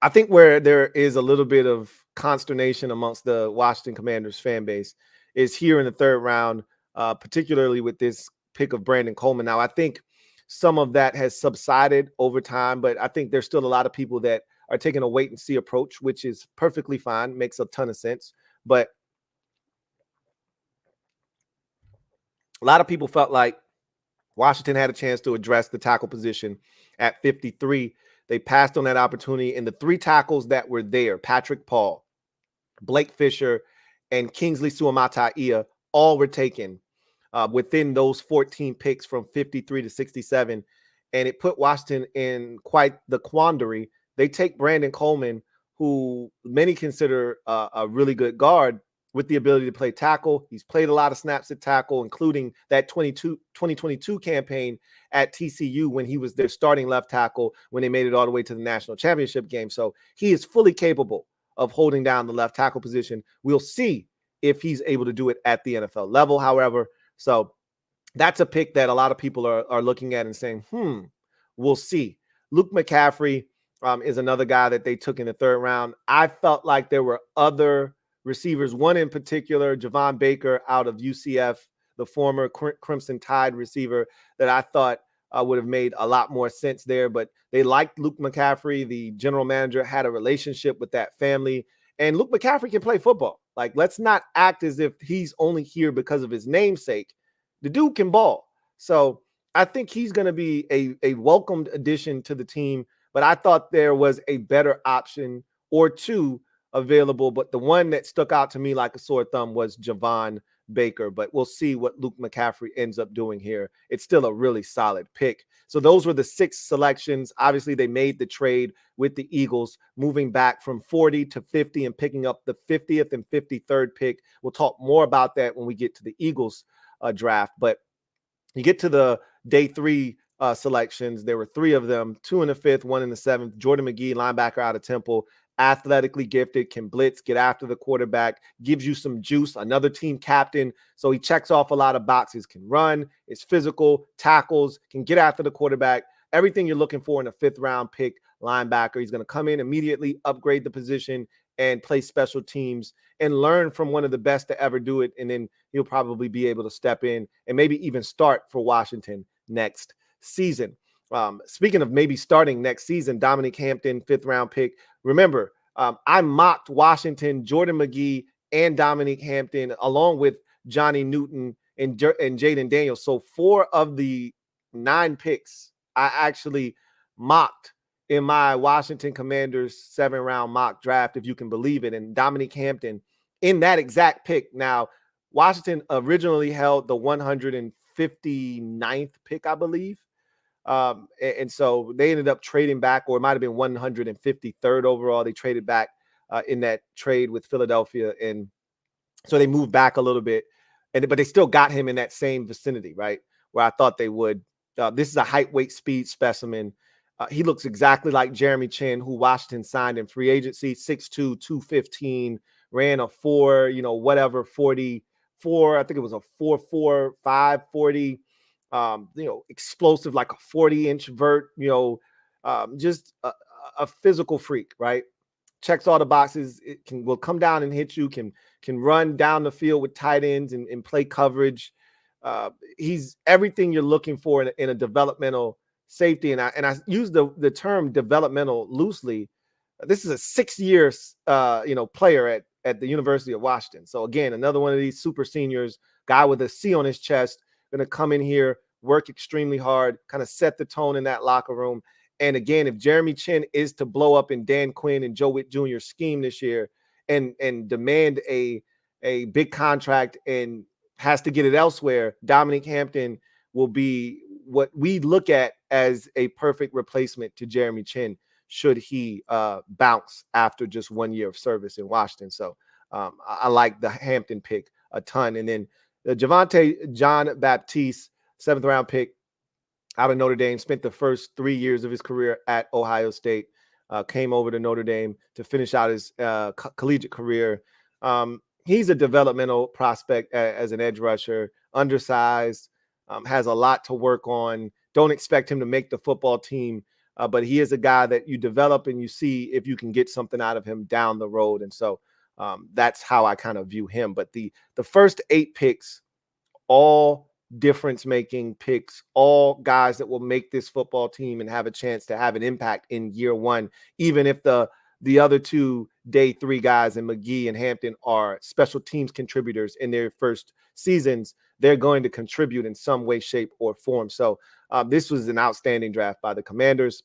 I think where there is a little bit of consternation amongst the Washington Commanders fan base is here in the third round, particularly with this pick of Brandon Coleman. Now, I think some of that has subsided over time, but I think there's still a lot of people that are taking a wait and see approach, which is perfectly fine, makes a ton of sense. But a lot of people felt like Washington had a chance to address the tackle position at 53. They passed on that opportunity, and the three tackles that were there, Patrick Paul, Blake Fisher, and Kingsley Suamataia, all were taken within those 14 picks from 53 to 67. And it put Washington in quite the quandary. They take Brandon Coleman, who many consider a really good guard with the ability to play tackle. He's played a lot of snaps at tackle, including that 2022 campaign at TCU when he was their starting left tackle when they made it all the way to the national championship game. So he is fully capable of holding down the left tackle position. We'll see if he's able to do it at the NFL level, however. So that's a pick that a lot of people are looking at and saying, we'll see. Luke McCaffrey is another guy that they took in the third round. I felt like there were other receivers, one in particular, Javon Baker out of UCF, the former Crimson Tide receiver, that I thought would have made a lot more sense there. But they liked Luke McCaffrey. The general manager had a relationship with that family. And Luke McCaffrey can play football. Like, let's not act as if he's only here because of his namesake. The dude can ball. So I think he's going to be a welcomed addition to the team. But I thought there was a better option or two available. But the one that stuck out to me like a sore thumb was Javon Baker. But we'll see what Luke McCaffrey ends up doing here. It's still a really solid pick. So those were the 6 selections. Obviously, they made the trade with the Eagles, moving back from 40 to 50 and picking up the 50th and 53rd pick. We'll talk more about that when we get to the Eagles draft. But you get to the day 3 selections. There were 3 of them, 2 in the 5th, 1 in the 7th. Jordan McGee, linebacker out of Temple, athletically gifted, can blitz, get after the quarterback, gives you some juice, another team captain. So he checks off a lot of boxes, can run, is physical, tackles, can get after the quarterback. Everything you're looking for in a 5th round pick linebacker. He's going to come in immediately, upgrade the position, and play special teams and learn from one of the best to ever do it. And then he'll probably be able to step in and maybe even start for Washington next season. Speaking of maybe starting next season, Dominique Hampton, 5th round pick. Remember, I mocked Washington, Jordan McGee, and Dominique Hampton, along with Johnny Newton and Jaden Daniels. So 4 of the 9 picks I actually mocked in my Washington Commanders 7-round mock draft, if you can believe it. And Dominique Hampton in that exact pick. Now, Washington originally held the 159th pick, I believe. And so they ended up trading back, or it might have been 153rd overall. They traded back in that trade with Philadelphia. And so they moved back a little bit, but they still got him in that same vicinity, right? Where I thought they would. This is a height, weight, speed specimen. He looks exactly like Jeremy Chin, who Washington signed in free agency, 6'2", 215, ran a 44, I think it was a 4.4, 540, explosive, like a 40-inch vert, just a physical freak, right? Checks all the boxes. Will come down and hit you, can run down the field with tight ends and play coverage. He's everything you're looking for in a developmental safety. And I use the term developmental loosely. This is a 6-year player at the University of Washington. So again, another one of these super seniors, guy with a C on his chest, going to come in here, work extremely hard, kind of set the tone in that locker room. And again, if Jeremy Chin is to blow up in Dan Quinn and Joe Witt Jr. scheme this year and demand a big contract and has to get it elsewhere, Dominique Hampton will be what we look at as a perfect replacement to Jeremy Chin should he bounce after just 1 year of service in Washington. So I like the Hampton pick a ton. And then the Javonte John Baptiste, 7th round pick out of Notre Dame, spent the first 3 years of his career at Ohio State, came over to Notre Dame to finish out his collegiate career. He's a developmental prospect as an edge rusher, undersized, has a lot to work on. Don't expect him to make the football team, but he is a guy that you develop and you see if you can get something out of him down the road. And so that's how I kind of view him. But the first 8 picks, all difference-making picks, all guys that will make this football team and have a chance to have an impact in year one, even if the other 2 day 3 guys in McGee and Hampton are special teams contributors in their first seasons, they're going to contribute in some way, shape, or form. So this was an outstanding draft by the Commanders.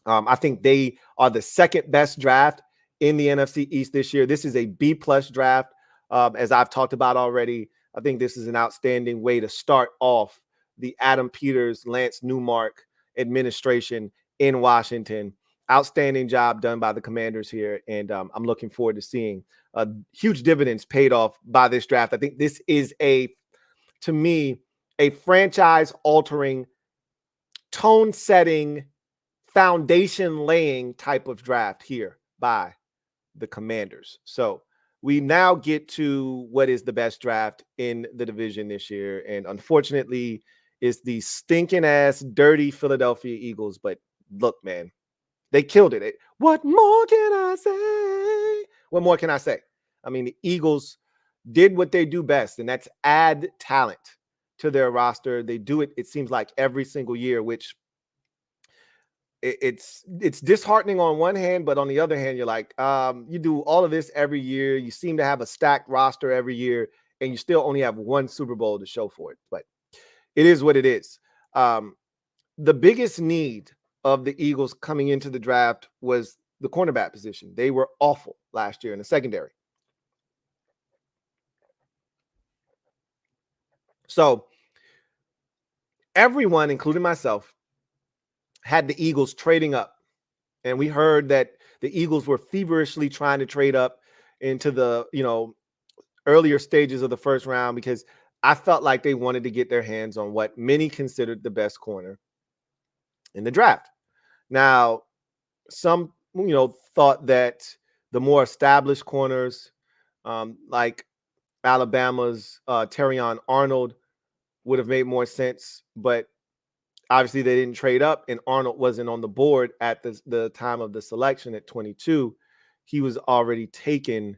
I think they are the second best draft in the NFC East this year. This is a B+ draft, as I've talked about already. I think this is an outstanding way to start off the Adam Peters, Lance Newmark administration in Washington. Outstanding job done by the Commanders here, and I'm looking forward to seeing huge dividends paid off by this draft. I think this is to me, a franchise-altering, tone-setting, foundation-laying type of draft here by the Commanders. So we now get to what is the best draft in the division this year, and unfortunately, is the stinking-ass, dirty Philadelphia Eagles. But look, man, they killed it. What more can I say? What more can I say? I mean, the Eagles did what they do best, and that's add talent to their roster. They do it, it seems like, every single year, which it's disheartening on one hand, but on the other hand, you're like, you do all of this every year. You seem to have a stacked roster every year, and you still only have 1 Super Bowl to show for it. But it is what it is. The biggest need of the Eagles coming into the draft was the cornerback position. They were awful last year in the secondary. So everyone, including myself, had the Eagles trading up. And we heard that the Eagles were feverishly trying to trade up into the, earlier stages of the first round, because I felt like they wanted to get their hands on what many considered the best corner in the draft. Now, some, thought that the more established corners, like Alabama's Terrion Arnold, would have made more sense, but obviously they didn't trade up, and Arnold wasn't on the board at the time of the selection at 22. He was already taken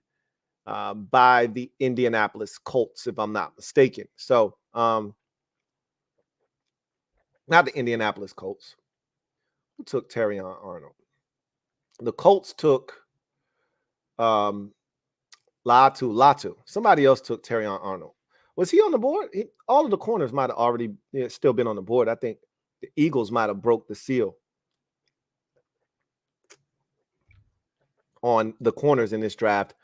by the Indianapolis Colts, if I'm not mistaken. So, not the Indianapolis Colts. Who took Terrion Arnold? The Colts took Latu. Somebody else took Terrion Arnold. Was he on the board? All of the corners might have already still been on the board. I think the Eagles might have broke the seal on the corners in this draft.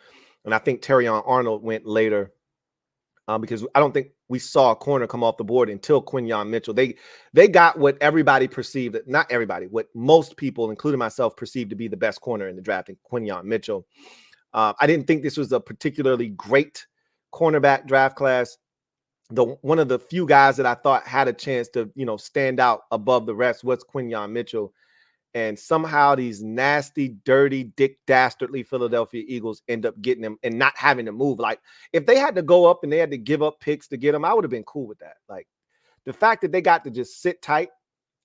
And I think Terrion Arnold went later because I don't think we saw a corner come off the board until Quinyon Mitchell. They got what everybody perceived, not everybody, what most people, including myself, perceived to be the best corner in the draft, in Quinyon Mitchell. I didn't think this was a particularly great cornerback draft class. One of the few guys that I thought had a chance to, stand out above the rest was Quinyon Mitchell. And somehow these nasty, dirty, Dick Dastardly Philadelphia Eagles end up getting him and not having to move. Like, if they had to go up and they had to give up picks to get him, I would have been cool with that. Like, the fact that they got to just sit tight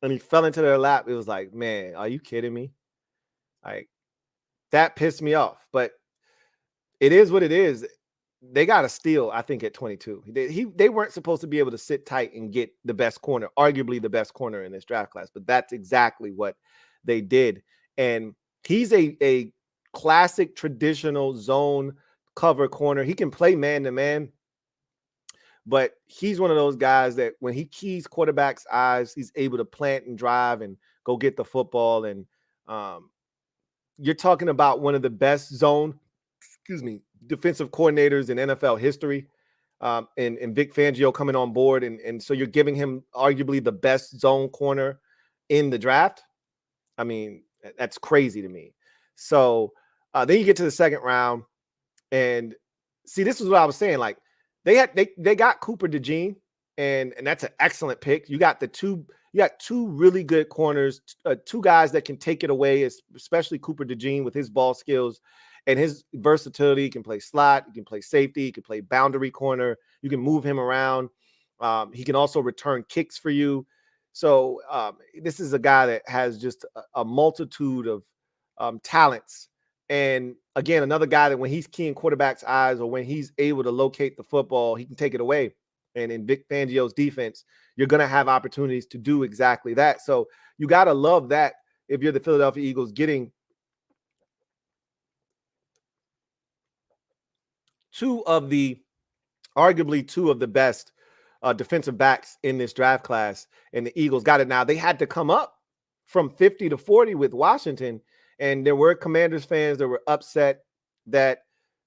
and he fell into their lap, it was like, man, are you kidding me? Like, that pissed me off. But it is what it is. They got a steal, I think, at 22. They weren't supposed to be able to sit tight and get the best corner, arguably the best corner in this draft class. But that's exactly what they did. And he's a classic traditional zone cover corner. He can play man to man, but he's one of those guys that when he keys quarterbacks' eyes, he's able to plant and drive and go get the football. And you're talking about one of the best defensive coordinators in NFL history. And Vic Fangio coming on board. And so you're giving him arguably the best zone corner in the draft. I mean, that's crazy to me. So then you get to the second round, and see, this is what I was saying. Like they got Cooper DeJean, and that's an excellent pick. You got two really good corners, two guys that can take it away, especially Cooper DeJean with his ball skills and his versatility. He can play slot, he can play safety, he can play boundary corner. You can move him around. He can also return kicks for you. So this is a guy that has just a multitude of talents. And again, another guy that when he's keying quarterback's eyes or when he's able to locate the football, he can take it away. And in Vic Fangio's defense, you're going to have opportunities to do exactly that. So you got to love that if you're the Philadelphia Eagles, getting arguably two of the best defensive backs in this draft class, and the Eagles got it. Now they had to come up from 50 to 40 with Washington, and there were Commanders fans that were upset that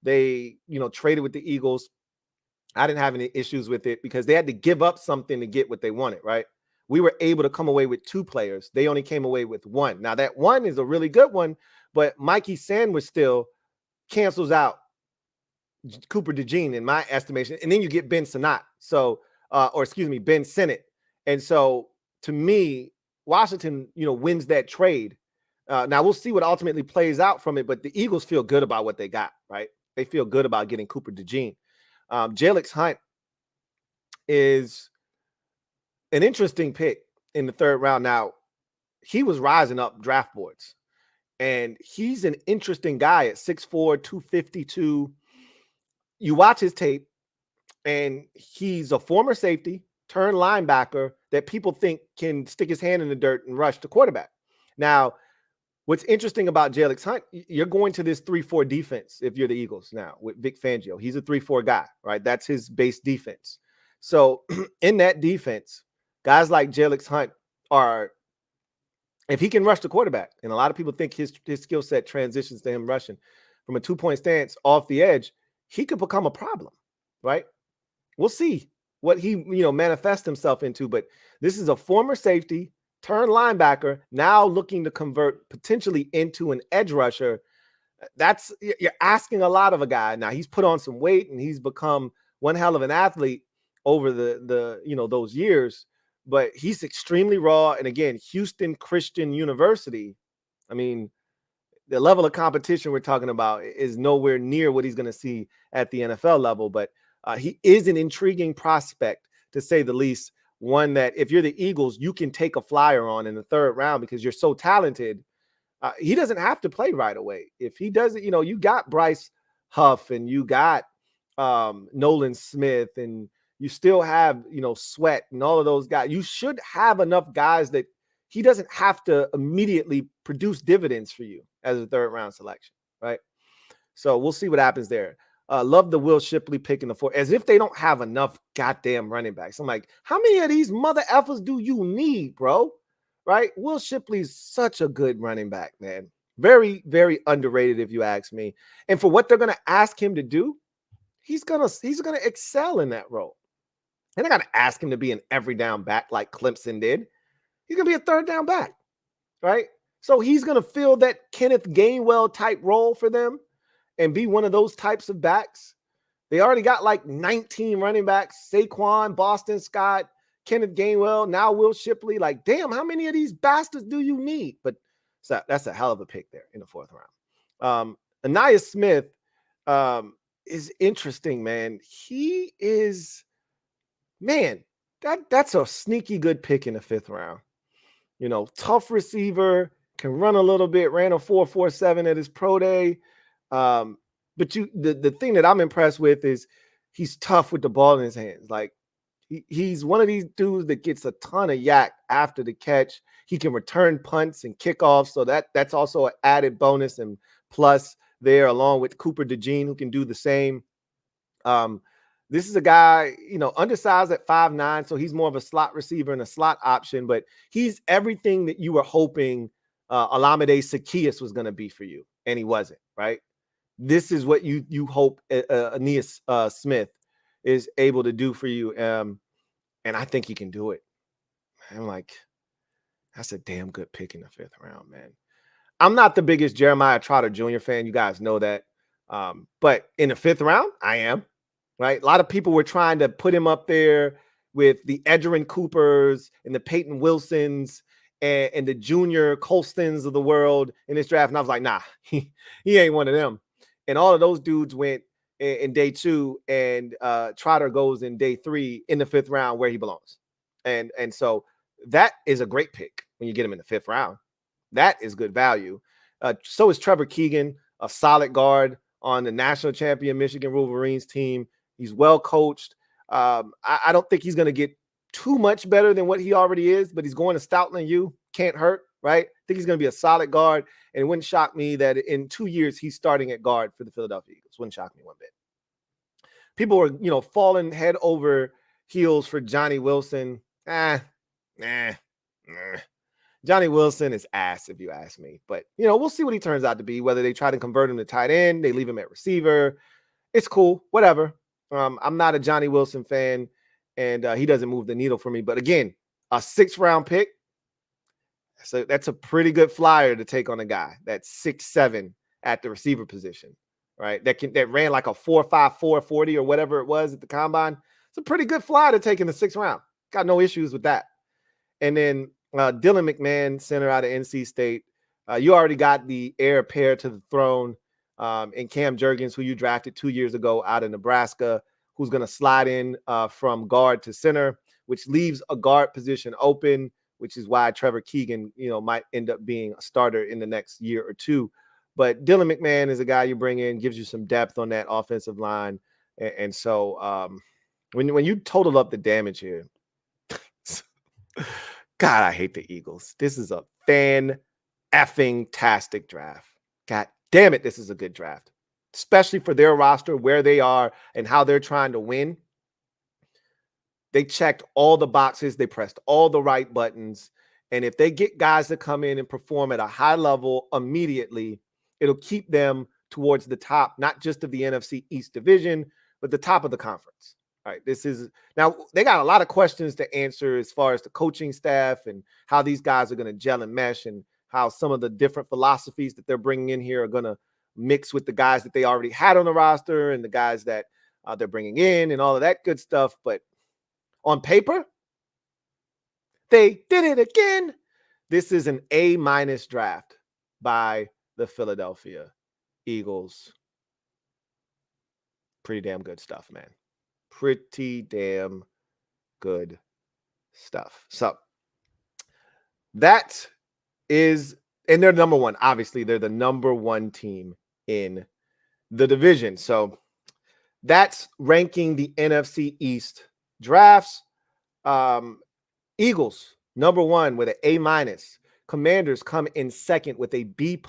they, traded with the Eagles. I didn't have any issues with it because they had to give up something to get what they wanted, right? We were able to come away with two players. They only came away with one. Now that one is a really good one, but Mikey Sandwich still cancels out Cooper DeJean in my estimation, and then you get Ben Sinnott. So, Ben Sinnott. And so, to me, Washington, wins that trade. Now we'll see what ultimately plays out from it, but the Eagles feel good about what they got, right? They feel good about getting Cooper DeJean. Jalix Hunt is an interesting pick in the third round. Now, he was rising up draft boards, and he's an interesting guy at 6'4", 252. You watch his tape, and he's a former safety turned linebacker that people think can stick his hand in the dirt and rush the quarterback. Now, what's interesting about Jalix Hunt, you're going to this 3-4 defense if you're the Eagles now with Vic Fangio. He's a 3-4 guy, right? That's his base defense. So in that defense, guys like Jalix Hunt are, if he can rush the quarterback, and a lot of people think his skill set transitions to him rushing from a 2-point stance off the edge, he could become a problem, right? We'll see what he, manifests himself into, but this is a former safety turned linebacker now looking to convert potentially into an edge rusher. You're asking a lot of a guy. Now he's put on some weight and he's become one hell of an athlete over those years, but he's extremely raw. And again, Houston Christian University, I mean, the level of competition we're talking about is nowhere near what he's going to see at the NFL level, but he is an intriguing prospect, to say the least. One that if you're the Eagles, you can take a flyer on in the third round because you're so talented. He doesn't have to play right away. If he doesn't, you got Bryce Huff and you got Nolan Smith and you still have, Sweat and all of those guys. You should have enough guys that he doesn't have to immediately produce dividends for you as a third round selection, right? So we'll see what happens there. Love the Will Shipley pick in the fourth, as if they don't have enough goddamn running backs. I'm like, how many of these mother effers do you need, bro? Right? Will Shipley's such a good running back, man. Very, very underrated, if you ask me. And for what they're gonna ask him to do, he's gonna excel in that role. They're not gonna ask him to be an every down back like Clemson did. He's gonna be a third down back, right? So he's gonna fill that Kenneth Gainwell type role for them and be one of those types of backs. They already got like 19 running backs: Saquon, Boston Scott, Kenneth Gainwell, now Will Shipley. Like, damn, how many of these bastards do you need? But that's a hell of a pick there in the fourth round. Anaya Smith is interesting, man. He is, man, that's a sneaky good pick in the fifth round. Tough receiver, can run a little bit, ran a 4.47 at his pro day. But the thing that I'm impressed with is he's tough with the ball in his hands. Like he's one of these dudes that gets a ton of yak after the catch. He can return punts and kickoffs, so that's also an added bonus and plus there, along with Cooper DeJean, who can do the same. This is a guy, undersized at 5'9", so he's more of a slot receiver and a slot option, but he's everything that you were hoping Olamide Zaccheaus was going to be for you, and he wasn't, right? This is what you hope Aeneas Smith is able to do for you, and I think he can do it. I'm like, that's a damn good pick in the 5th round, man. I'm not the biggest Jeremiah Trotter Jr. fan. You guys know that. But in the 5th round, I am. Right? A lot of people were trying to put him up there with the Edgerrin Coopers and the Peyton Wilsons and the Junior Colstons of the world in this draft. And I was like, nah, he ain't one of them. And all of those dudes went in day 2, and Trotter goes in day 3 in the 5th round where he belongs. And so that is a great pick when you get him in the 5th round. That is good value. So is Trevor Keegan, a solid guard on the national champion Michigan Wolverines team. He's well coached. I don't think he's going to get too much better than what he already is, but he's going to Stoutland U. Can't hurt, right? I think he's going to be a solid guard, and it wouldn't shock me that in 2 years he's starting at guard for the Philadelphia Eagles. Wouldn't shock me one bit. People were, falling head over heels for Johnny Wilson. Johnny Wilson is ass, if you ask me. But, we'll see what he turns out to be, whether they try to convert him to tight end, they leave him at receiver. It's cool, whatever. I'm not a Johnny Wilson fan, and he doesn't move the needle for me. But again, a 6th round pick, so that's a pretty good flyer to take on a guy that's 6'7" at the receiver position, right? That ran like a 4.54 40 or whatever it was at the combine. It's a pretty good flyer to take in the 6th round. Got no issues with that. And then Dylan McMahon, center out of NC State. You already got the heir apparent to the throne. And Cam Jurgens, who you drafted 2 years ago out of Nebraska, who's going to slide in from guard to center, which leaves a guard position open, which is why Trevor Keegan, might end up being a starter in the next year or two. But Dylan McMahon is a guy you bring in, gives you some depth on that offensive line. And so when you total up the damage here, God, I hate the Eagles. This is a fan-effing-tastic draft. God damn it, this is a good draft, especially for their roster, where they are and how they're trying to win. They checked all the boxes. They pressed all the right buttons. And if they get guys to come in and perform at a high level immediately, it'll keep them towards the top, not just of the NFC East division, but the top of the conference. All right, now they got a lot of questions to answer as far as the coaching staff and how these guys are going to gel and mesh, and how some of the different philosophies that they're bringing in here are going to mix with the guys that they already had on the roster and the guys that they're bringing in and all of that good stuff. But on paper, they did it again. This is an A- draft by the Philadelphia Eagles. Pretty damn good stuff, man. Pretty damn good stuff. So that is, and they're number one. Obviously, they're the number 1 team in the division. So that's ranking the NFC East drafts. Eagles, number 1 with an A-. Commanders come in 2nd with a B+.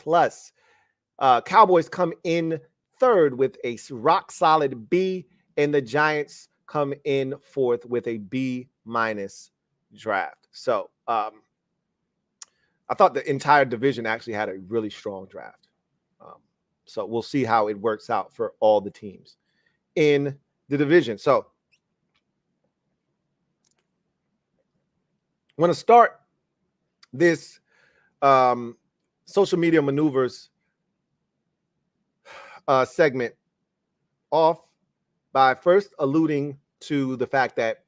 Cowboys come in 3rd with a rock solid B. And the Giants come in 4th with a B- draft. So I thought the entire division actually had a really strong draft. So we'll see how it works out for all the teams in the division. So I want to start this social media maneuvers segment off by first alluding to the fact that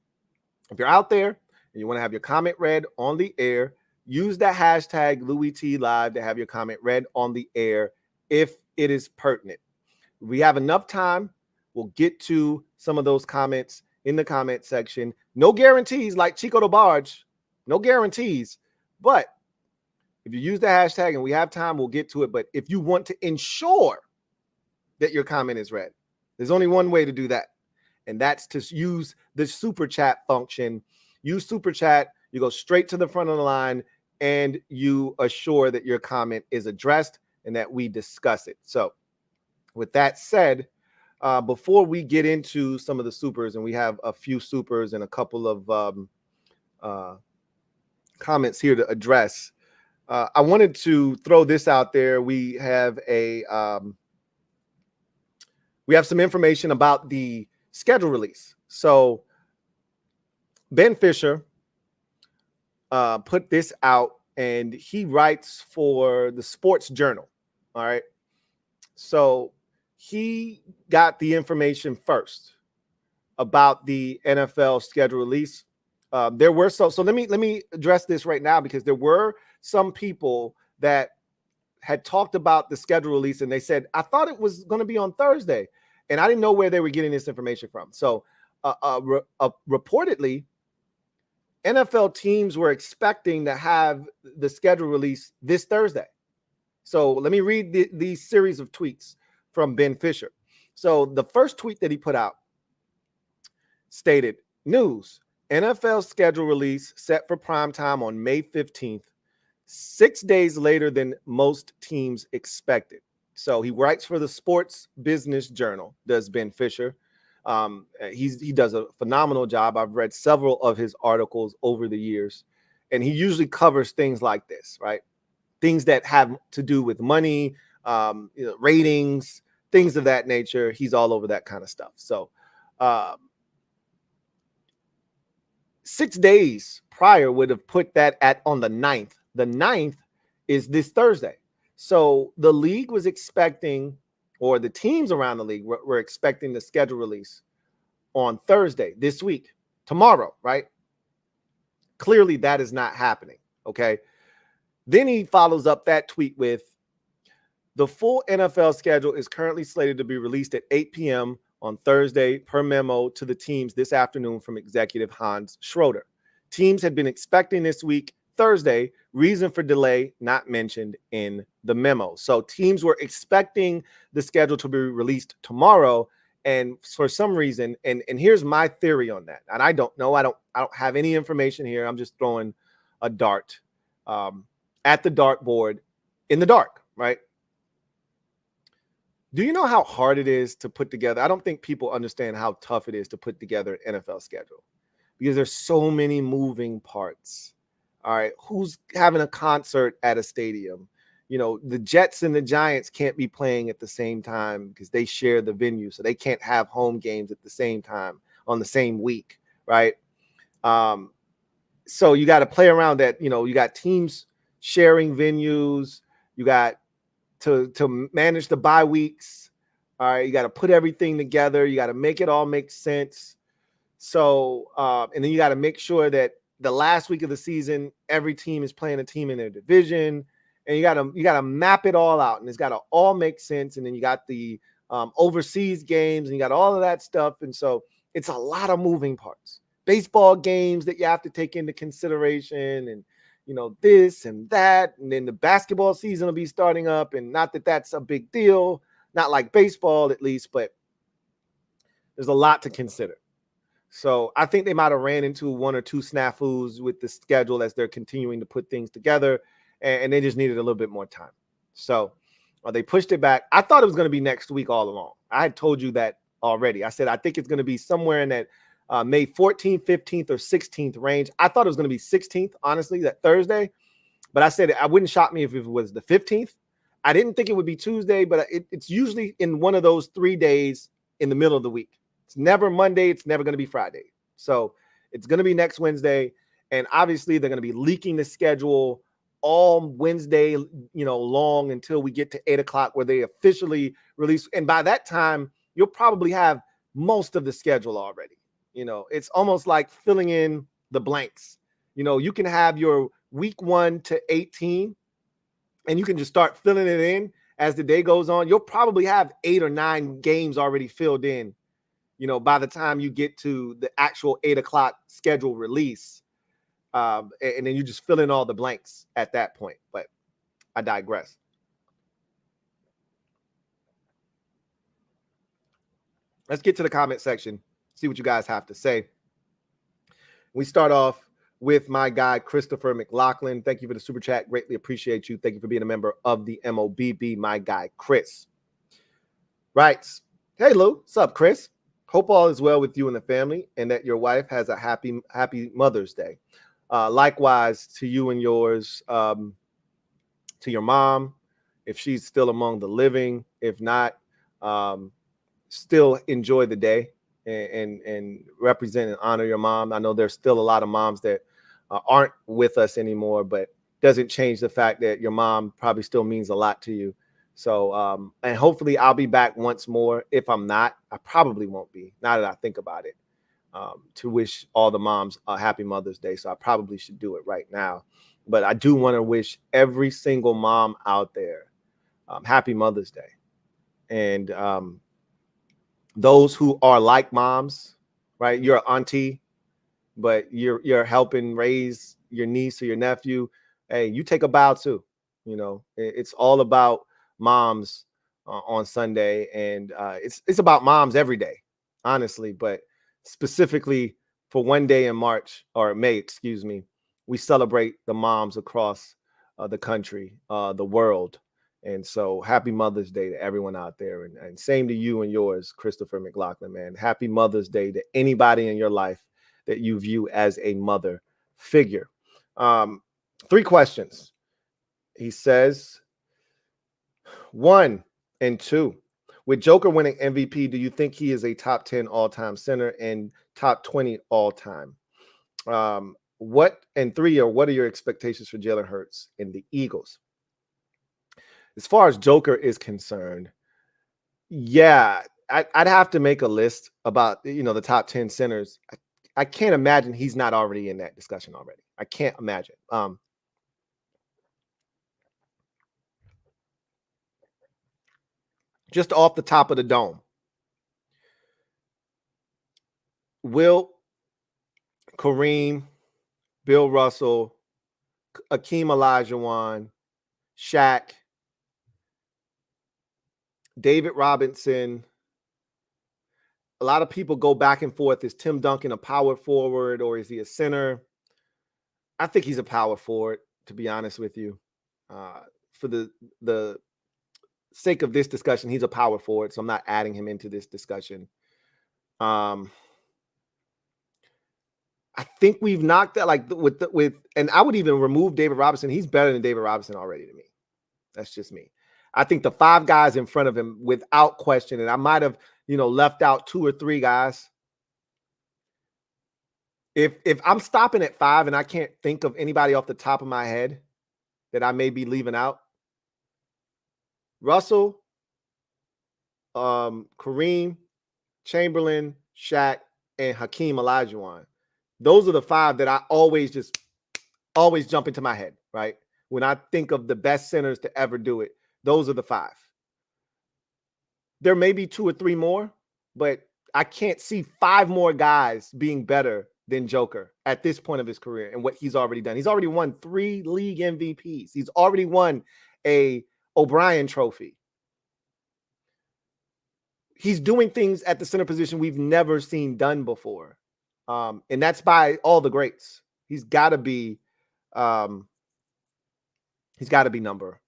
if you're out there and you want to have your comment read on the air, use that hashtag LouieTLive to have your comment read on the air if it is pertinent. If we have enough time, we'll get to some of those comments in the comment section. No guarantees, like Chico the Barge, no guarantees. But if you use the hashtag and we have time, we'll get to it. But if you want to ensure that your comment is read, there's only one way to do that, and that's to use the super chat function. Use super chat. You go straight to the front of the line, and you assure that your comment is addressed and that we discuss it. So with that said, before we get into some of the supers, and we have a few supers and a couple of comments here to address, I wanted to throw this out there. We have some information about the schedule release. So Ben Fisher put this out, and he writes for the Sports Journal. All right. So he got the information first about the NFL schedule release. There were so let me address this right now, because there were some people that had talked about the schedule release, and they said, I thought it was going to be on Thursday, and I didn't know where they were getting this information from. So reportedly, NFL teams were expecting to have the schedule release this Thursday. So let me read these series of tweets from Ben Fisher. So the first tweet that he put out stated, news, NFL schedule release set for prime time on May 15th, 6 days later than most teams expected. So he writes for the Sports Business Journal, does Ben Fisher. He does a phenomenal job. I've read several of his articles over the years, and he usually covers things like this, right? Things that have to do with money, ratings, things of that nature. He's all over that kind of stuff. So 6 days prior would have put that on the 9th. The 9th is this Thursday. So the league was expecting, or the teams around the league were expecting the schedule release on Thursday this week, tomorrow, right? Clearly that is not happening, okay? Then he follows up that tweet with, the full NFL schedule is currently slated to be released at 8 p.m. on Thursday per memo to the teams this afternoon from executive Hans Schroeder. Teams had been expecting this week, Thursday. Reason for delay not mentioned in the memo. So teams were expecting the schedule to be released tomorrow, and for some reason, and here's my theory on that. And I don't know. I don't have any information here. I'm just throwing a dart at the dartboard in the dark, right? Do you know how hard it is to put together? I don't think people understand how tough it is to put together an NFL schedule, because there's so many moving parts. All right, who's having a concert at a stadium? You know, the Jets and the Giants can't be playing at the same time because they share the venue, so they can't have home games at the same time on the same week, right? So you got to play around that. You know, you got teams sharing venues. You got to manage the bye weeks. All right, you got to put everything together. You got to make it all make sense. So, and then you got to make sure that the last week of the season, every team is playing a team in their division, and you got to map it all out, and it's got to all make sense. And then you got the overseas games, and you got all of that stuff, and so it's a lot of moving parts. Baseball games that you have to take into consideration, and you know, this and that, and then the basketball season will be starting up, and not that that's a big deal, not like baseball at least, but there's a lot to consider. So I think they might have ran into one or two snafus with the schedule as they're continuing to put things together, and they just needed a little bit more time. So they pushed it back. I thought it was going to be next week all along. I had told you that already. I said I think it's going to be somewhere in that May 14th, 15th, or 16th range. I thought it was going to be 16th, honestly, that Thursday. But I said it wouldn't shock me if it was the 15th. I didn't think it would be Tuesday, but it's usually in one of those 3 days in the middle of the week. It's never Monday. It's never going to be Friday. So it's going to be next Wednesday. And obviously, they're going to be leaking the schedule all Wednesday, long until we get to 8 o'clock where they officially release. And by that time, you'll probably have most of the schedule already. It's almost like filling in the blanks. You can have your week 1 to 18, and you can just start filling it in as the day goes on. You'll probably have 8 or 9 games already filled in, by the time you get to the actual 8 o'clock schedule release. And then you just fill in all the blanks at that point. But I digress. Let's get to the comment section, see what you guys have to say. We start off with my guy, Christopher McLaughlin. Thank you for the super chat. Greatly appreciate you. Thank you for being a member of the MOBB, my guy, Chris. writes, "Hey Lou, what's up, Chris? Hope all is well with you and the family, and that your wife has a happy Mother's Day. Likewise to you and yours, to your mom, if she's still among the living. If not, um, still enjoy the day and represent and honor your mom. I know there's still a lot of moms that aren't with us anymore, but doesn't change the fact that your mom probably still means a lot to you. So, and hopefully I'll be back once more. If I'm not, I probably won't be, now that I think about it, to wish all the moms a happy Mother's Day. So I probably should do it right now. But I do want to wish every single mom out there happy Mother's Day. And those who are like moms, right? You're an auntie, but you're helping raise your niece or your nephew. Hey, you take a bow too. You know, it's all about moms on Sunday, and it's about moms every day, honestly. But specifically for one day in March or May, excuse me, we celebrate the moms across the country, the world. And so happy Mother's Day to everyone out there. And same to you and yours, Christopher McLaughlin, man. Happy Mother's Day to anybody in your life that you view as a mother figure. 3 questions. He says, 1 and 2. With Joker winning MVP, do you think he is a top 10 all-time center and top 20 all-time? What and 3 are what are your expectations for Jalen Hurts and the Eagles? As far as Joker is concerned, yeah, I'd have to make a list about, the top 10 centers. I can't imagine he's not already in that discussion already. I can't imagine. Just off the top of the dome, Will, Kareem, Bill Russell, Akeem Olajuwon, Shaq, David Robinson. A lot of people go back and forth. Is Tim Duncan a power forward or is he a center? I think he's a power forward, to be honest with you. For the sake of this discussion, he's a power forward, so I'm not adding him into this discussion. I think we've knocked that, like, and I would even remove David Robinson. He's better than David Robinson already to me. That's just me. I think the 5 guys in front of him, without question, and I might have, left out 2 or 3 guys. If I'm stopping at 5 and I can't think of anybody off the top of my head that I may be leaving out, Russell, Kareem, Chamberlain, Shaq, and Hakeem Olajuwon. Those are the 5 that I always jump into my head, right? When I think of the best centers to ever do it, those are the 5. There may be 2 or 3 more, but I can't see 5 more guys being better than Joker at this point of his career and what he's already done. He's already won 3 league MVPs. He's already won a O'Brien trophy. He's doing things at the center position we've never seen done before. And that's by all the greats. He's got to be number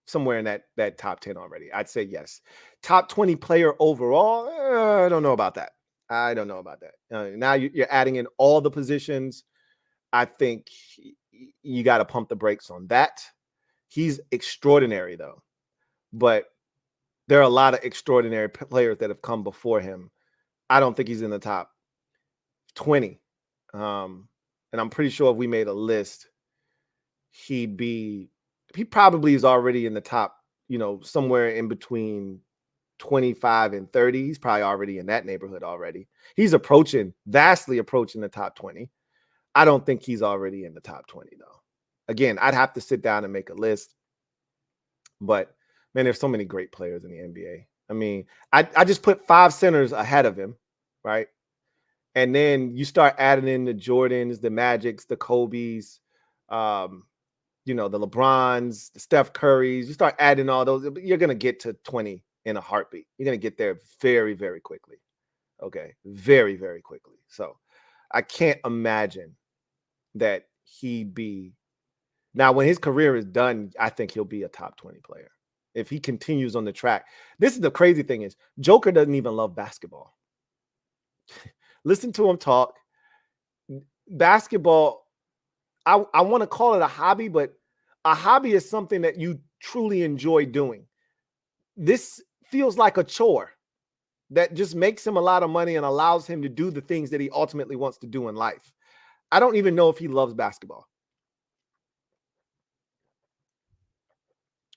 somewhere in that top 10 already. I'd say yes. Top 20 player overall, I don't know about that. Now you're adding in all the positions. I think you got to pump the brakes on that. He's extraordinary, though. But there are a lot of extraordinary players that have come before him. I don't think he's in the top 20. And I'm pretty sure if we made a list, he probably is already in the top, somewhere in between 25 and 30. He's probably already in that neighborhood already. He's vastly approaching the top 20. I don't think he's already in the top 20, though. Again, I'd have to sit down and make a list. But, man, there's so many great players in the NBA. I mean, I just put 5 centers ahead of him, right? And then you start adding in the Jordans, the Magics, the Kobes, the LeBrons, the Steph Currys. You start adding all those, you're going to get to 20 in a heartbeat. You're going to get there very, very quickly. Okay. Very, very quickly. So I can't imagine that he'd be. Now, when his career is done, I think he'll be a top 20 player. if he continues on the track. This is the crazy thing is Joker doesn't even love basketball. Listen to him talk. Basketball, I want to call it a hobby, but a hobby is something that you truly enjoy doing. This feels like a chore that just makes him a lot of money and allows him to do the things that he ultimately wants to do in life. I don't even know if he loves basketball.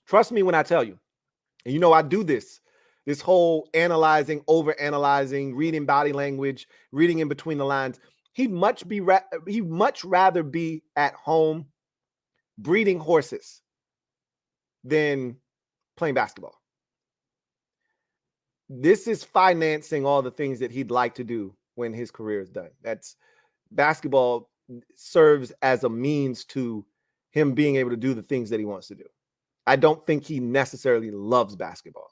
Trust me when I tell you. And you know, I do this whole analyzing, over-analyzing, reading body language, reading in between the lines. He'd much rather be at home breeding horses than playing basketball. This is financing all the things that he'd like to do when his career is done. That's basketball serves as a means to him being able to do the things that he wants to do. I don't think he necessarily loves basketball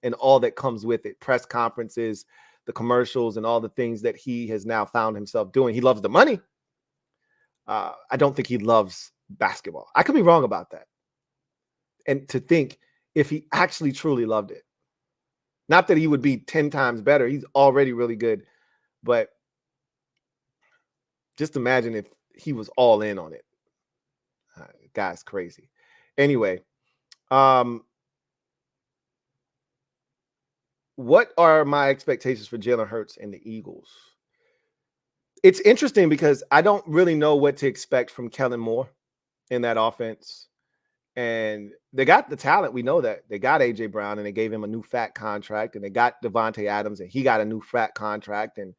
and all that comes with it. Press conferences, the commercials, and all the things that he has now found himself doing. He loves the money. I don't think he loves basketball. I could be wrong about that. And to think if he actually truly loved it, not that he would be 10 times better. He's already really good. But just imagine if he was all in on it. Guy's crazy. Anyway, what are my expectations for Jalen Hurts and the Eagles? It's interesting because I don't really know what to expect from Kellen Moore in that offense. And they got the talent. We know that. They got A.J. Brown, and they gave him a new fat contract. And they got Devontae Adams, and he got a new fat contract. And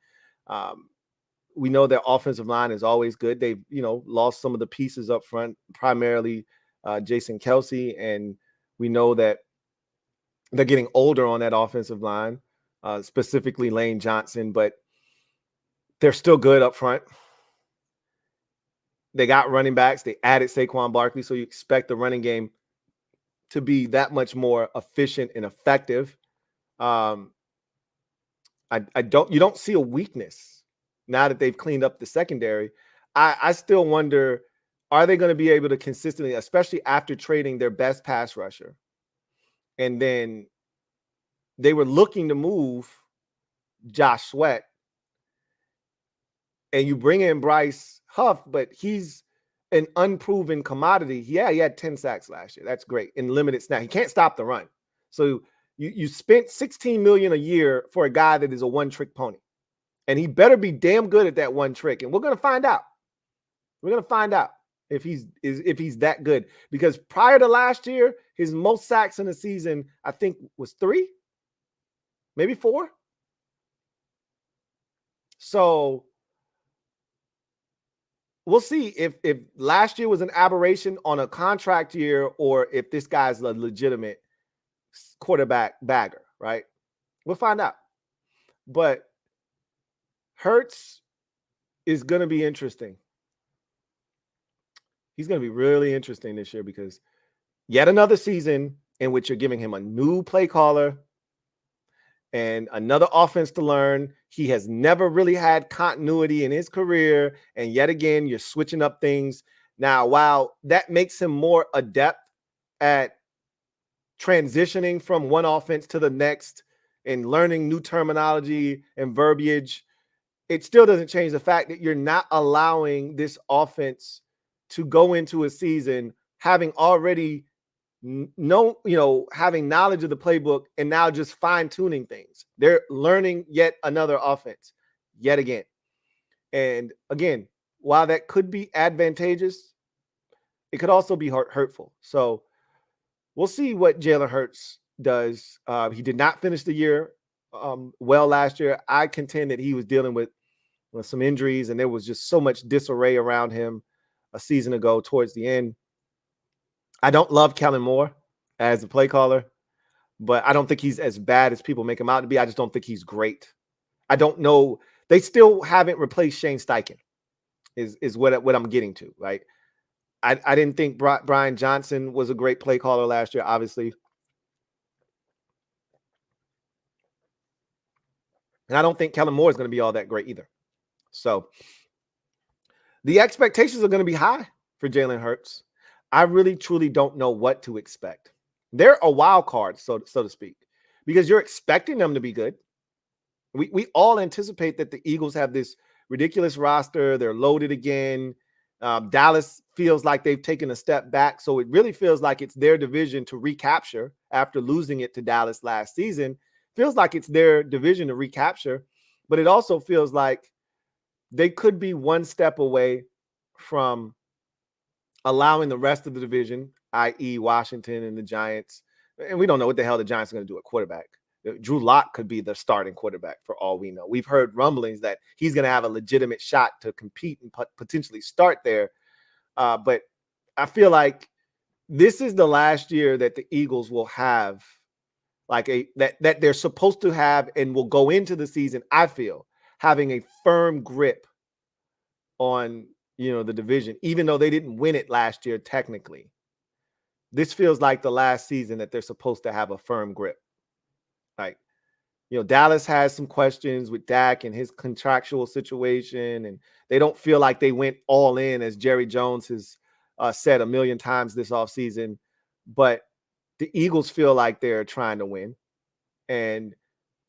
we know their offensive line is always good. They've, lost some of the pieces up front, primarily Jason Kelce. And we know that they're getting older on that offensive line, specifically Lane Johnson. But they're still good up front. They got running backs. They added Saquon Barkley, so you expect the running game to be that much more efficient and effective. You don't see a weakness now that they've cleaned up the secondary. I still wonder, are they going to be able to consistently, especially after trading their best pass rusher, and then they were looking to move Josh Sweat, and you bring in Bryce Huff, but he's an unproven commodity. Yeah, he had 10 sacks last year. That's great. In limited snap. He can't stop the run. So you spent $16 million a year for a guy that is a one-trick pony. And he better be damn good at that one trick. And we're going to find out. We're going to find out if he's that good. Because prior to last year, his most sacks in the season, I think, was 3, maybe 4. So we'll see if last year was an aberration on a contract year or if this guy's a legitimate quarterback bagger, right? We'll find out. But Hurts is going to be interesting. He's going to be really interesting this year because yet another season in which you're giving him a new play caller and another offense to learn. He has never really had continuity in his career. And yet again, you're switching up things. Now, while that makes him more adept at transitioning from one offense to the next and learning new terminology and verbiage, it still doesn't change the fact that you're not allowing this offense to go into a season having already having knowledge of the playbook and now just fine-tuning things. They're learning yet another offense, yet again. And again, while that could be advantageous, it could also be hurtful. So we'll see what Jalen Hurts does. He did not finish the year well last year. I contend that he was dealing with some injuries, and there was just so much disarray around him a season ago towards the end. I don't love Kellen Moore as a play caller, but I don't think he's as bad as people make him out to be. I just don't think he's great. I don't know. They still haven't replaced Shane Steichen is what I'm getting to, right? I didn't think Brian Johnson was a great play caller last year, obviously. And I don't think Kellen Moore is going to be all that great either. So the expectations are going to be high for Jalen Hurts. I really, truly don't know what to expect. They're a wild card, so to speak, because you're expecting them to be good. We all anticipate that the Eagles have this ridiculous roster. They're loaded again. Dallas feels like they've taken a step back. So it really feels like it's their division to recapture after losing it to Dallas last season. Feels like it's their division to recapture. But it also feels like they could be one step away from allowing the rest of the division, i.e. Washington and the Giants. And we don't know what the hell the Giants are going to do at quarterback. Drew Lock could be the starting quarterback for all we know. We've heard rumblings that he's going to have a legitimate shot to compete and potentially start there. But I feel like this is the last year that the Eagles will have like that they're supposed to have and will go into the season, I feel, having a firm grip on, the division, even though they didn't win it last year technically. This feels like the last season that they're supposed to have a firm grip. Like, Dallas has some questions with Dak and his contractual situation, and they don't feel like they went all in, as Jerry Jones has said a million times this offseason. But the Eagles feel like they're trying to win, and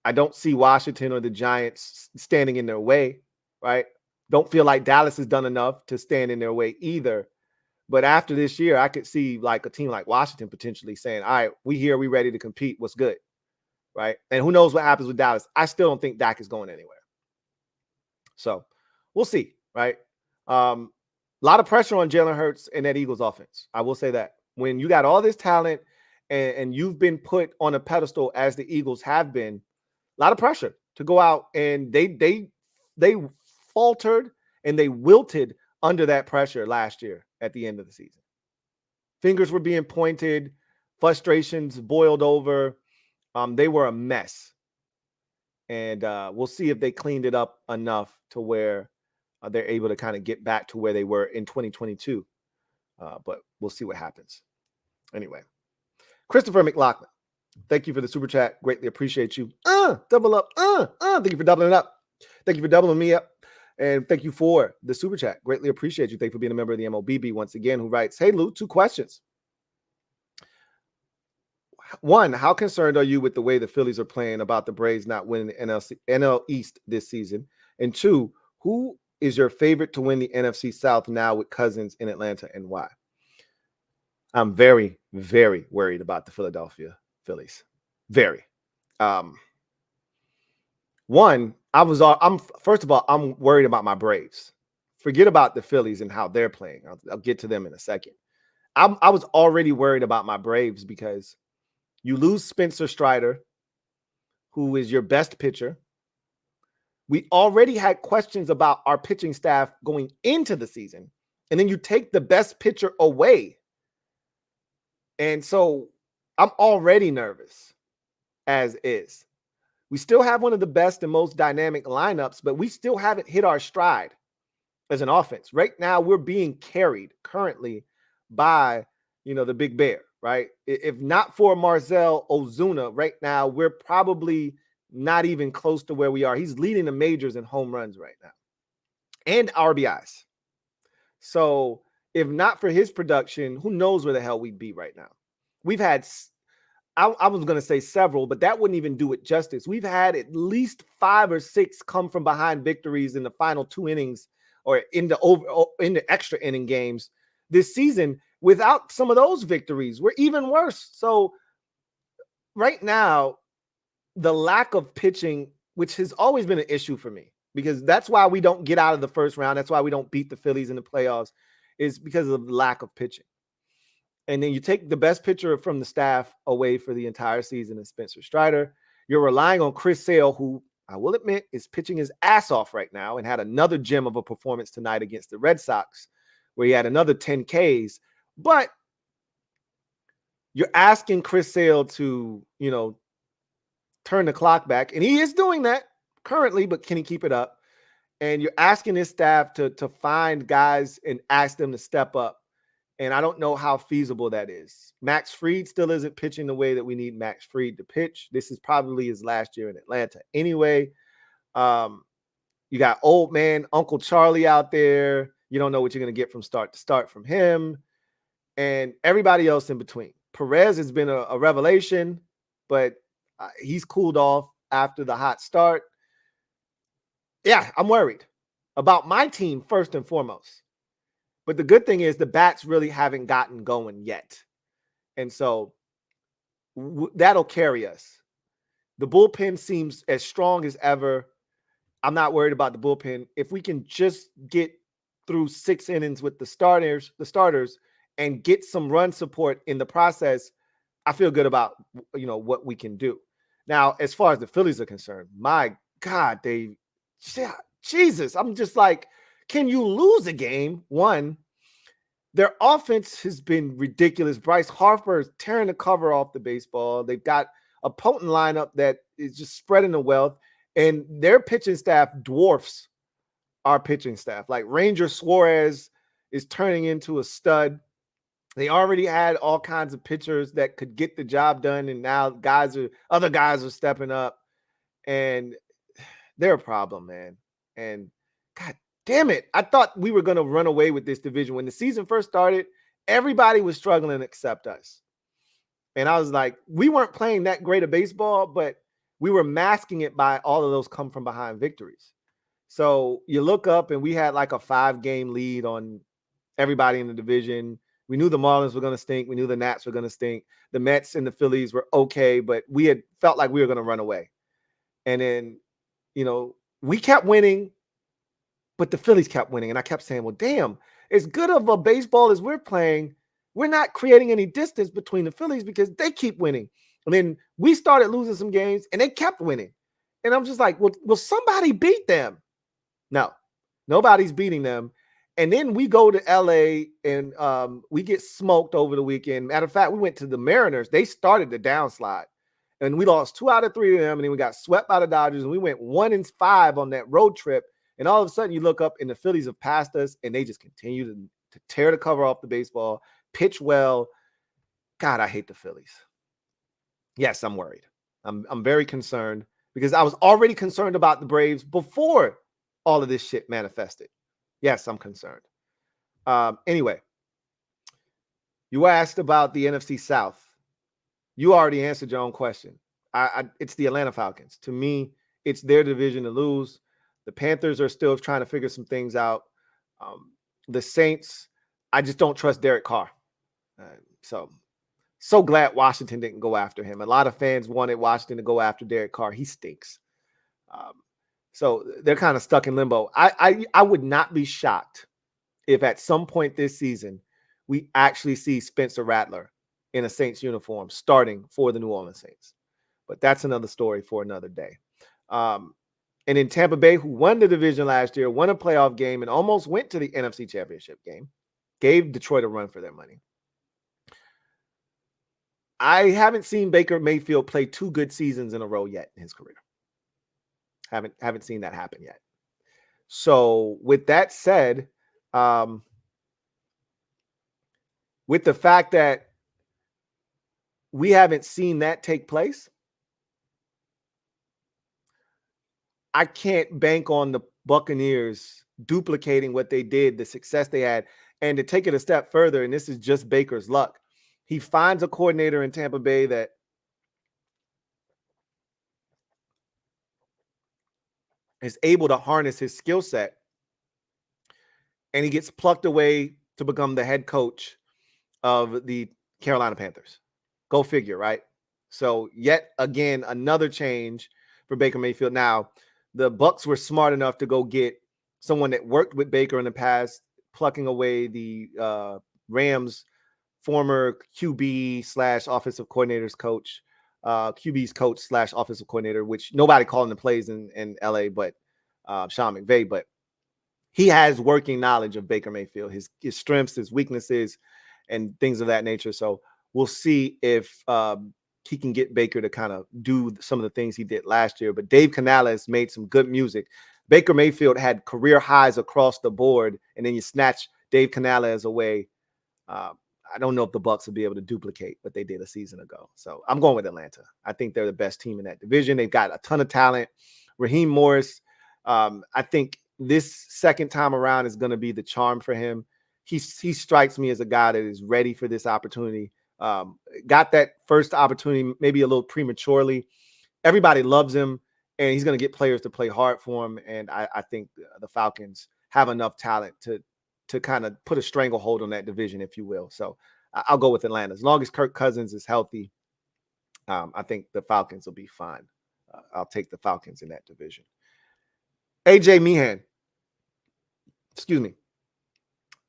I don't see Washington or the Giants standing in their way, right? Don't feel like Dallas has done enough to stand in their way either. But after this year, I could see like a team like Washington potentially saying, all right, we here, we ready to compete. What's good? Right? And who knows what happens with Dallas. I still don't think Dak is going anywhere. So we'll see, right? A lot of pressure on Jalen Hurts and that Eagles offense. I will say that. When you got all this talent and you've been put on a pedestal as the Eagles have been, a lot of pressure to go out, and they faltered and they wilted under that pressure last year at the end of the season. Fingers were being pointed, frustrations boiled over. They were a mess. And we'll see if they cleaned it up enough to where they're able to kind of get back to where they were in 2022. But we'll see what happens. Anyway, Christopher McLaughlin, thank you for the super chat. Greatly appreciate you. Double up. Thank you for doubling up. Thank you for doubling me up. And thank you for the super chat. Greatly appreciate you. Thank you for being a member of the MOBB once again, who writes, hey, Lou, 2 questions. 1, how concerned are you with the way the Phillies are playing about the Braves not winning the NL East this season? And 2, who is your favorite to win the NFC South now with Cousins in Atlanta, and why? I'm very, very worried about the Philadelphia Phillies. Very. One, first of all, I'm worried about my Braves. Forget about the Phillies and how they're playing. I'll get to them in a second. I was already worried about my Braves because you lose Spencer Strider, who is your best pitcher. We already had questions about our pitching staff going into the season, and then you take the best pitcher away. And so I'm already nervous as is. We still have one of the best and most dynamic lineups, but we still haven't hit our stride as an offense. Right now, we're being carried currently by, the Big Bear, right? If not for Marcell Ozuna, right now, we're probably not even close to where we are. He's leading the majors in home runs right now and RBIs. So if not for his production, who knows where the hell we'd be right now? We've had, I was going to say several, but that wouldn't even do it justice. We've had at least 5 or 6 come from behind victories in the final 2 innings or in the extra inning games this season. Without some of those victories, we're even worse. So right now, the lack of pitching, which has always been an issue for me, because that's why we don't get out of the first round. That's why we don't beat the Phillies in the playoffs, is because of the lack of pitching. And then you take the best pitcher from the staff away for the entire season in Spencer Strider. You're relying on Chris Sale, who I will admit is pitching his ass off right now and had another gem of a performance tonight against the Red Sox, where he had another 10 Ks. But you're asking Chris Sale to, turn the clock back. And he is doing that currently, but can he keep it up? And you're asking his staff to find guys and ask them to step up. And I don't know how feasible that is. Max Fried still isn't pitching the way that we need Max Fried to pitch. This is probably his last year in Atlanta anyway. You got old man Uncle Charlie out there. You don't know what you're going to get from start to start from him. And everybody else in between. Perez has been a revelation, but he's cooled off after the hot start. Yeah, I'm worried about my team first and foremost. But the good thing is the bats really haven't gotten going yet. And so that'll carry us. The bullpen seems as strong as ever. I'm not worried about the bullpen. If we can just get through 6 innings with the starters, and get some run support in the process, I feel good about what we can do. Now, as far as the Phillies are concerned, my God, Jesus, I'm just like, can you lose a game? One, their offense has been ridiculous. Bryce Harper is tearing the cover off the baseball. They've got a potent lineup that is just spreading the wealth, and their pitching staff dwarfs our pitching staff. Like Ranger Suarez is turning into a stud. They already had all kinds of pitchers that could get the job done, and now other guys are stepping up, and they're a problem, man. And God damn it, I thought we were going to run away with this division. When the season first started, everybody was struggling except us. And I was like, we weren't playing that great of baseball, but we were masking it by all of those come from behind victories. So you look up and we had like a 5-game lead on everybody in the division. We knew the Marlins were going to stink. We knew the Nats were going to stink. The Mets and the Phillies were okay, but we had felt like we were going to run away. And then, we kept winning, but the Phillies kept winning. And I kept saying, well, damn, as good of a baseball as we're playing, we're not creating any distance between the Phillies because they keep winning. And then we started losing some games and they kept winning. And I'm just like, well, will somebody beat them? No, nobody's beating them. And then we go to LA and we get smoked over the weekend. Matter of fact, we went to the Mariners. They started the downslide. And we lost 2 out of 3 of them. And then we got swept by the Dodgers. And we went 1-5 on that road trip. And all of a sudden you look up and the Phillies have passed us. And they just continue to tear the cover off the baseball, pitch well. God, I hate the Phillies. Yes, I'm worried. I'm very concerned because I was already concerned about the Braves before all of this shit manifested. Yes, I'm concerned. Anyway, you asked about the NFC South. You already answered your own question. It's the Atlanta Falcons. To me, it's their division to lose. The Panthers are still trying to figure some things out. The Saints, I just don't trust Derek Carr. So glad Washington didn't go after him. A lot of fans wanted Washington to go after Derek Carr. He stinks. So they're kind of stuck in limbo. I would not be shocked if at some point this season we actually see Spencer Rattler in a Saints uniform starting for the New Orleans Saints. But that's another story for another day. And in Tampa Bay, who won the division last year, won a playoff game, and almost went to the NFC Championship game, gave Detroit a run for their money. I haven't seen Baker Mayfield play 2 good seasons in a row yet in his career. Haven't seen that happen yet. So with that said, with the fact that we haven't seen that take place, I can't bank on the Buccaneers duplicating what they did, the success they had. And to take it a step further, and this is just Baker's luck, he finds a coordinator in Tampa Bay that is able to harness his skill set, and he gets plucked away to become the head coach of the Carolina Panthers. Go figure, right? So yet again, another change for Baker Mayfield. Now, the Bucs were smart enough to go get someone that worked with Baker in the past, plucking away the Rams' former QB / offensive coordinator's coach, QB's coach / offensive coordinator, which nobody calling the plays in LA, but Sean McVay. But he has working knowledge of Baker Mayfield, his strengths, his weaknesses, and things of that nature. So we'll see if he can get Baker to kind of do some of the things he did last year. But Dave Canales made some good music. Baker Mayfield had career highs across the board, and then you snatch Dave Canales away. I don't know if the Bucs will be able to duplicate what they did a season ago. So I'm going with Atlanta. I think they're the best team in that division. They've got a ton of talent. Raheem Morris, I think this second time around is going to be the charm for him. He strikes me as a guy that is ready for this opportunity. Got that first opportunity maybe a little prematurely. Everybody loves him, and he's going to get players to play hard for him. And I think the Falcons have enough talent to kind of put a stranglehold on that division, if you will. So I'll go with Atlanta. As long as Kirk Cousins is healthy, I think the Falcons will be fine. I'll take the Falcons in that division. AJ Meehan, excuse me.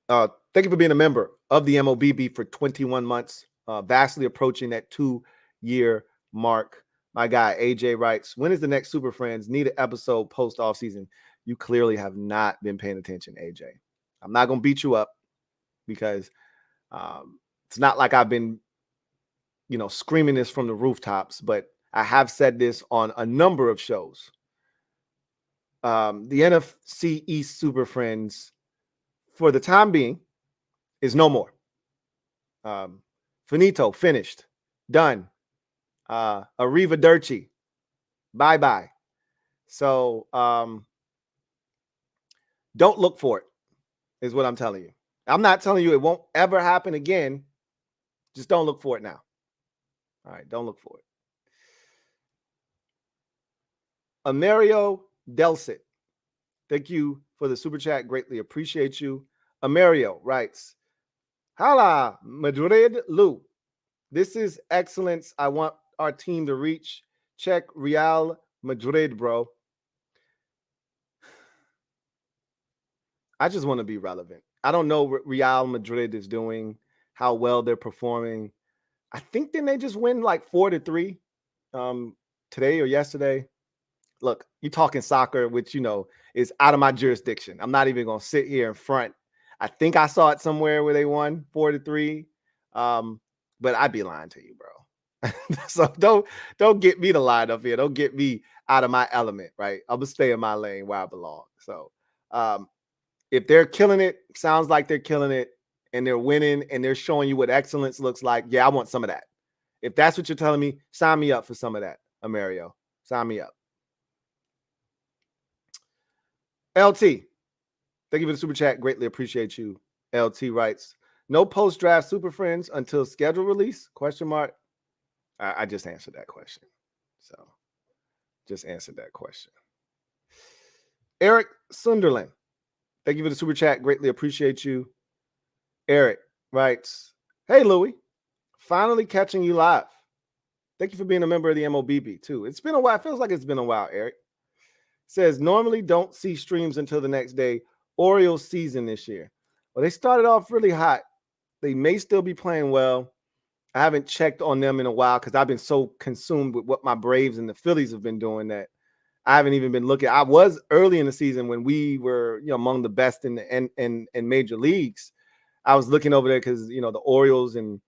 Thank you for being a member of the MOBB for 21 months, vastly approaching that 2-year mark. My guy, AJ writes, when is the next Super Friends need an episode post off season? You clearly have not been paying attention, AJ. I'm not going to beat you up because it's not like I've been, screaming this from the rooftops, but I have said this on a number of shows. The NFC East Super Friends, for the time being, is no more. Finito, finished, done. Arrivederci, bye-bye. So don't look for it, is what I'm telling you. I'm not telling you it won't ever happen again. Just don't look for it now. All right, don't look for it. Amario Delcit, thank you for the super chat. Greatly appreciate you. Amario writes, Hala, Madrid, Lou. This is excellence. I want our team to reach. Check Real Madrid, bro. I just want to be relevant. I don't know what Real Madrid is doing, how well they're performing. I think didn't they just win like 4-3 today or yesterday? Look, you talking soccer, which is out of my jurisdiction. I'm not even gonna sit here in front. I think I saw it somewhere where they won 4-3, but I'd be lying to you, bro. So don't get me to line up here. Don't get me out of my element, right? I'm gonna stay in my lane where I belong. So if they're killing it, sounds like they're killing it, and they're winning, and they're showing you what excellence looks like. Yeah, I want some of that. If that's what you're telling me, sign me up for some of that, Amario. Sign me up. LT, thank you for the super chat. Greatly appreciate you. LT writes, no post-draft Super Friends until schedule release? ? I just answered that question. So just answered that question. Eric Sunderland, thank you for the super chat. Greatly appreciate you. Eric writes, hey, Louie, finally catching you live. Thank you for being a member of the MOBB too. It's been a while. It feels like it's been a while, Eric. Says, normally don't see streams until the next day. Orioles season this year. Well, they started off really hot. They may still be playing well. I haven't checked on them in a while because I've been so consumed with what my Braves and the Phillies have been doing that I haven't even been looking. I was early in the season when we were, among the best in major leagues. I was looking over there because, the Orioles and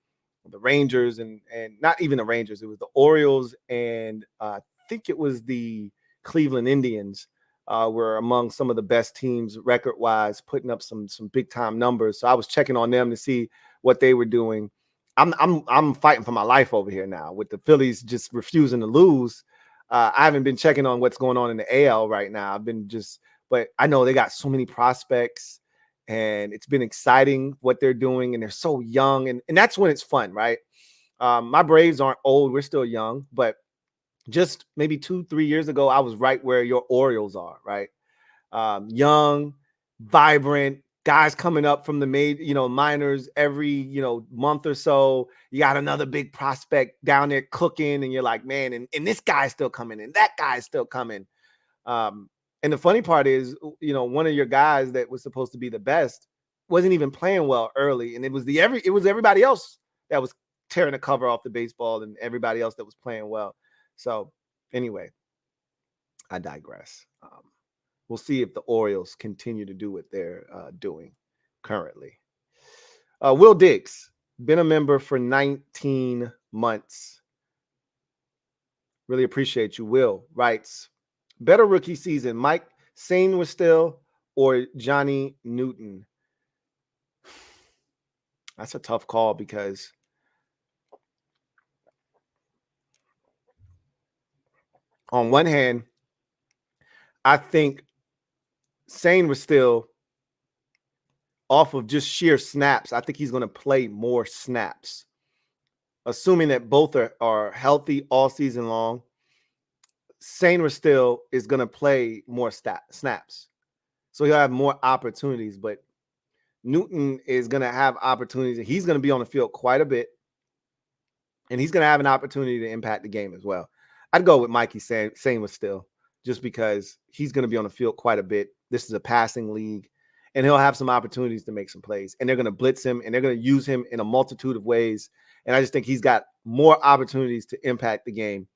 the Rangers and not even the Rangers. It was the Orioles and I think it was the Cleveland Indians were among some of the best teams record-wise, putting up some big-time numbers. So I was checking on them to see what they were doing. I'm fighting for my life over here now with the Phillies just refusing to lose. I haven't been checking on what's going on in the AL right now. But I know they got so many prospects, and it's been exciting what they're doing, and they're so young, and that's when it's fun, right? My Braves aren't old; we're still young, but just maybe 2-3 years ago, I was right where your Orioles are, right? Young, vibrant, guys coming up from the minors every, month or so. You got another big prospect down there cooking, and you're like, man, and this guy's still coming, and that guy's still coming. And the funny part is, one of your guys that was supposed to be the best wasn't even playing well early, and it was everybody else that was tearing the cover off the baseball, and everybody else that was playing well. So anyway, I digress. We'll see if the Orioles continue to do what they're doing currently. Will Diggs, been a member for 19 months. Really appreciate you. Will writes, better rookie season, Mike Sainristil or Johnny Newton? That's a tough call because on one hand, I think Sainristil, off of just sheer snaps, I think he's going to play more snaps. assuming that both are healthy all season long, Sainer still is going to play more snaps. So he'll have more opportunities, but Newton is going to have opportunities. He's going to be on the field quite a bit, and he's going to have an opportunity to impact the game as well. I'd go with Mikey Sainer still, just because he's going to be on the field quite a bit. This is a passing league, and he'll have some opportunities to make some plays. And they're going to blitz him, and they're going to use him in a multitude of ways. And I just think he's got more opportunities to impact the game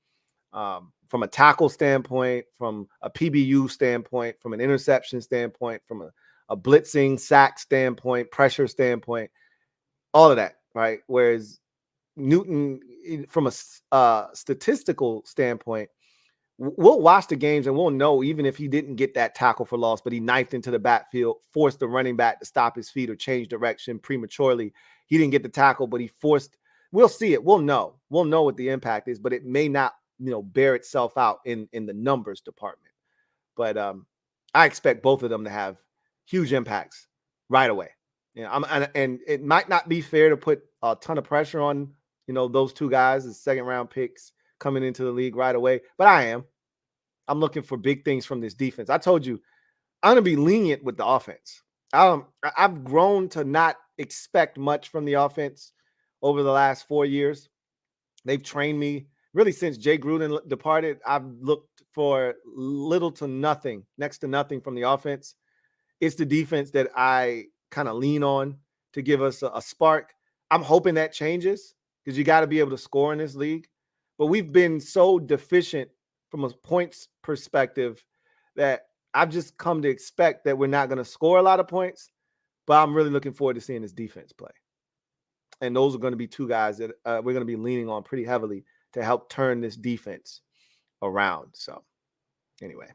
from a tackle standpoint, from a PBU standpoint, from an interception standpoint, from a blitzing, sack standpoint, pressure standpoint, all of that, right? Whereas Newton, from a statistical standpoint, we'll watch the games and we'll know even if he didn't get that tackle for loss, but he knifed into the backfield, forced the running back to stop his feet or change direction prematurely. He didn't get the tackle, but he forced. We'll see it. We'll know. We'll know what the impact is, but it may not, bear itself out in the numbers department. But I expect both of them to have huge impacts right away. And it might not be fair to put a ton of pressure on, those two guys as second round picks coming into the league right away. But I'm looking for big things from this defense. I told you, I'm going to be lenient with the offense. I've grown to not expect much from the offense over the last 4 years. They've trained me really since Jay Gruden departed. I've looked for little to nothing, next to nothing from the offense. It's the defense that I kind of lean on to give us a spark. I'm hoping that changes because you got to be able to score in this league. But we've been so deficient from a points perspective that I've just come to expect that we're not going to score a lot of points. But I'm really looking forward to seeing this defense play. And those are going to be two guys that we're going to be leaning on pretty heavily to help turn this defense around. So anyway,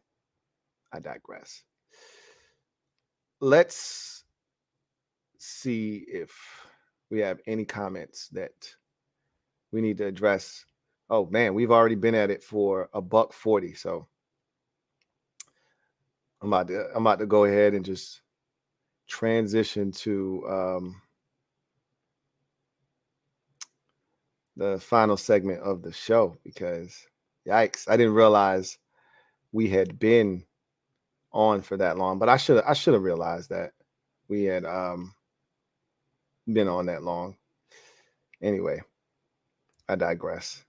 I digress. Let's see if we have any comments that we need to address. Oh man, we've already been at it for $140. So I'm about to go ahead and just transition to the final segment of the show because yikes, I didn't realize we had been on for that long, but I should have realized that we had been on that long. Anyway, I digress.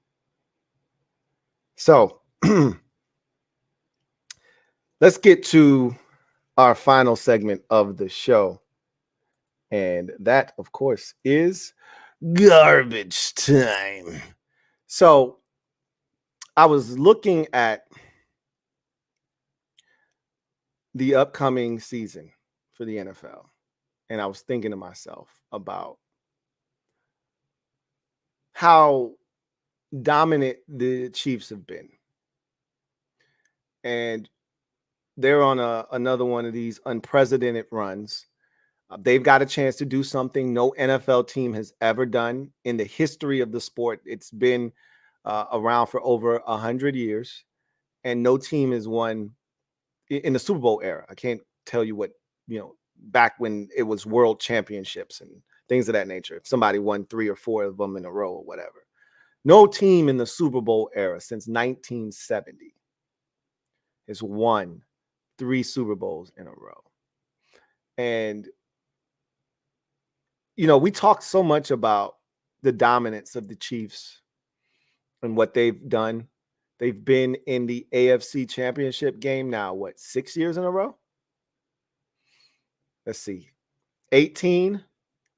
So let's get to our final segment of the show. And that, of course, is garbage time. So I was looking at the upcoming season for the NFL, and I was thinking to myself about how dominant the Chiefs have been. And they're on another one of these unprecedented runs. They've got a chance to do something no NFL team has ever done in the history of the sport. It's been around for over 100 years, and no team has won in the Super Bowl era. I can't tell you what, back when it was world championships and things of that nature. If somebody won 3 or 4 of them in a row or whatever. No team in the Super Bowl era since 1970 has won 3 Super Bowls in a row. And, we talk so much about the dominance of the Chiefs and what they've done. They've been in the AFC Championship game now, 6 years in a row? Let's see. 18,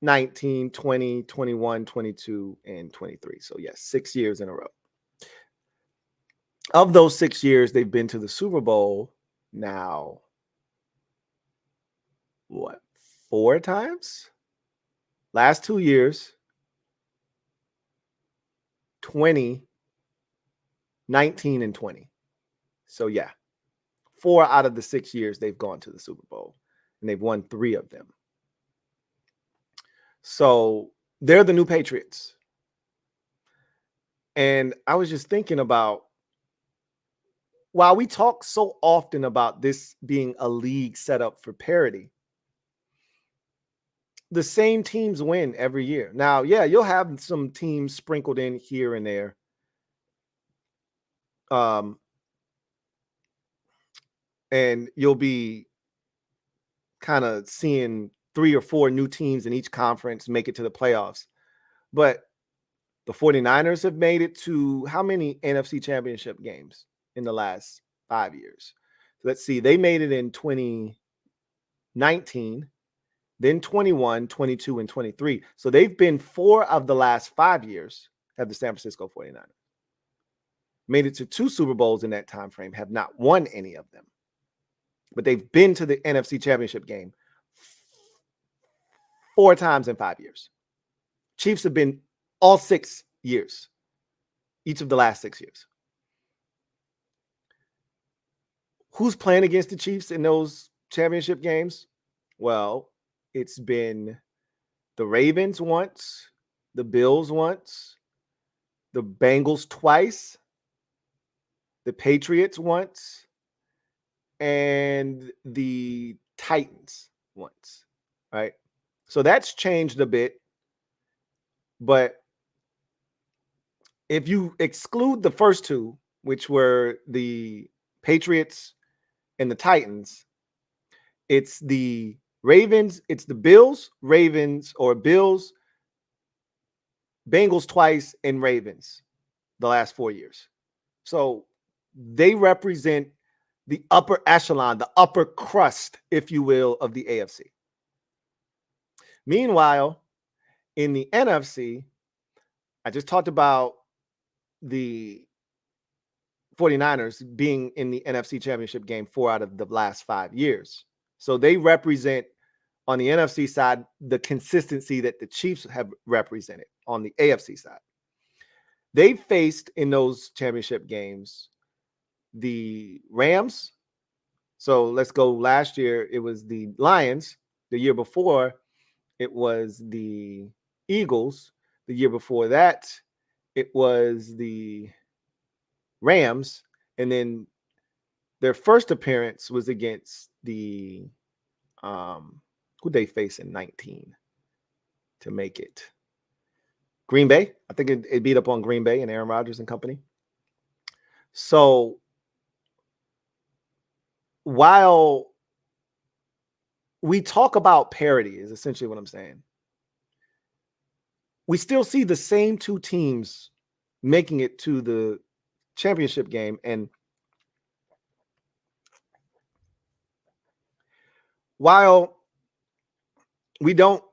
19, 20, 21, 22, and 23. So, yes, 6 years in a row. Of those 6 years, they've been to the Super Bowl now, 4 times? Last 2 years, 20, 19, and 20. So, yeah, 4 out of the 6 years they've gone to the Super Bowl, and they've won 3 of them. So, they're the new Patriots. And I was just thinking about, while we talk so often about this being a league set up for parity, the same teams win every year. Now, yeah, you'll have some teams sprinkled in here and there. And you'll be kind of seeing 3 or 4 new teams in each conference make it to the playoffs. But the 49ers have made it to how many NFC championship games in the last 5 years? Let's see. They made it in 2019, then 21, 22, and 23. So they've been 4 of the last 5 years have the San Francisco 49ers. Made it to 2 Super Bowls in that time frame, have not won any of them. But they've been to the NFC championship game 4 times in 5 years. Chiefs have been all 6 years, each of the last 6 years. Who's playing against the Chiefs in those championship games? Well, it's been the Ravens once, the Bills once, the Bengals twice, the Patriots once, and the Titans once, right? So that's changed a bit. But if you exclude the first 2, which were the Patriots and the Titans, it's the Ravens, it's the Bills, Ravens, or Bills, Bengals twice, and Ravens the last 4 years. So they represent the upper echelon, the upper crust, if you will, of the AFC. Meanwhile, in the NFC, I just talked about the 49ers being in the NFC Championship game 4 out of the last 5 years. So they represent, on the NFC side, the consistency that the Chiefs have represented on the AFC side. They faced in those championship games the Rams. So let's go last year. It was the Lions. The year before, it was the Eagles. The year before that, it was the Rams. And then their first appearance was against the who they face in 19 to make it. Green Bay. I think it beat up on Green Bay and Aaron Rodgers and company. So while we talk about parity, is essentially what I'm saying, we still see the same 2 teams making it to the championship game. And while we don't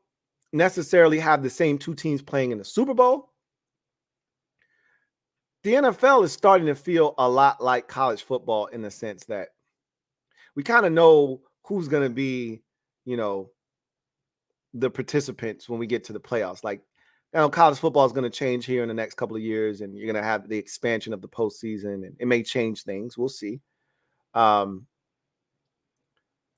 necessarily have the same 2 teams playing in the Super Bowl, the NFL is starting to feel a lot like college football in the sense that we kind of know who's going to be, the participants when we get to the playoffs. Like, college football is going to change here in the next couple of years, and you're going to have the expansion of the postseason, and it may change things. We'll see.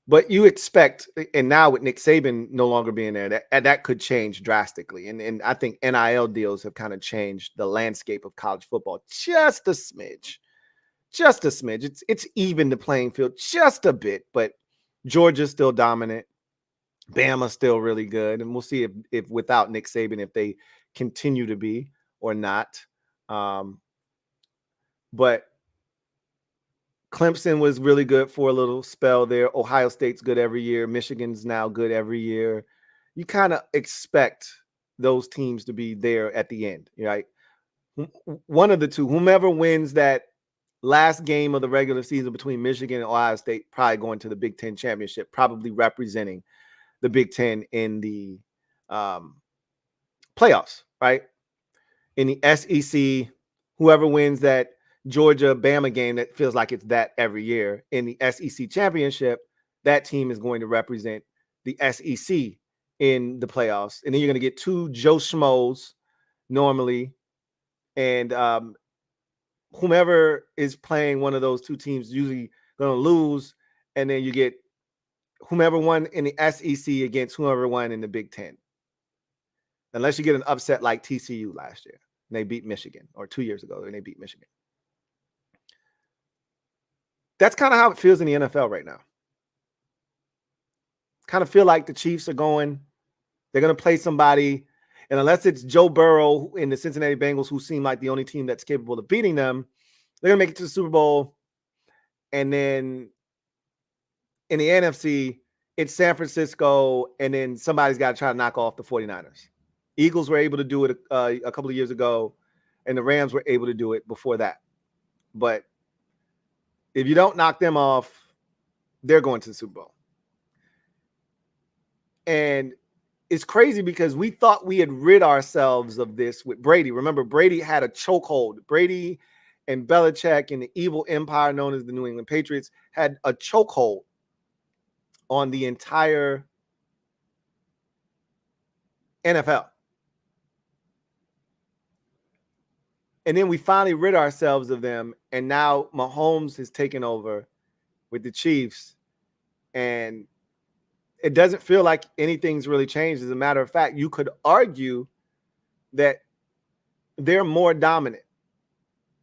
But you expect, and now with Nick Saban no longer being there, that could change drastically. And I think NIL deals have kind of changed the landscape of college football just a smidge. Just a smidge. It's even the playing field just a bit, but Georgia's still dominant. Bama's still really good. And we'll see if without Nick Saban, if they continue to be or not. But Clemson was really good for a little spell there. Ohio State's good every year. Michigan's now good every year. You kind of expect those teams to be there at the end, right? One of the 2, whomever wins that last game of the regular season between Michigan and Ohio State, probably going to the Big Ten championship, probably representing the Big Ten in the playoffs, right? In the SEC, whoever wins that Georgia-Bama game, that feels like it's that every year. In the SEC championship, that team is going to represent the SEC in the playoffs. And then you're going to get 2 Joe Schmoes normally. And whomever is playing one of those 2 teams usually going to lose. And then you get whomever won in the SEC against whoever won in the Big Ten. Unless you get an upset like TCU last year. And they beat Michigan, or 2 years ago, and they beat Michigan. That's kind of how it feels in the NFL right now. Kind of feel like the Chiefs are going They're going to play somebody, and unless it's Joe Burrow in the Cincinnati Bengals, who seem like the only team that's capable of beating them, they're going to make it to the Super Bowl. And then in the NFC, it's San Francisco, and then somebody's got to try to knock off the 49ers. Eagles were able to do it a couple of years ago, and the Rams were able to do it before that. But if you don't knock them off, they're going to the Super Bowl. And it's crazy because we thought we had rid ourselves of this with Brady. Remember, Brady had a chokehold. Brady and Belichick and the evil empire known as the New England Patriots had a chokehold on the entire NFL. And then we finally rid ourselves of them. And now Mahomes has taken over with the Chiefs. And it doesn't feel like anything's really changed. As a matter of fact, you could argue that they're more dominant.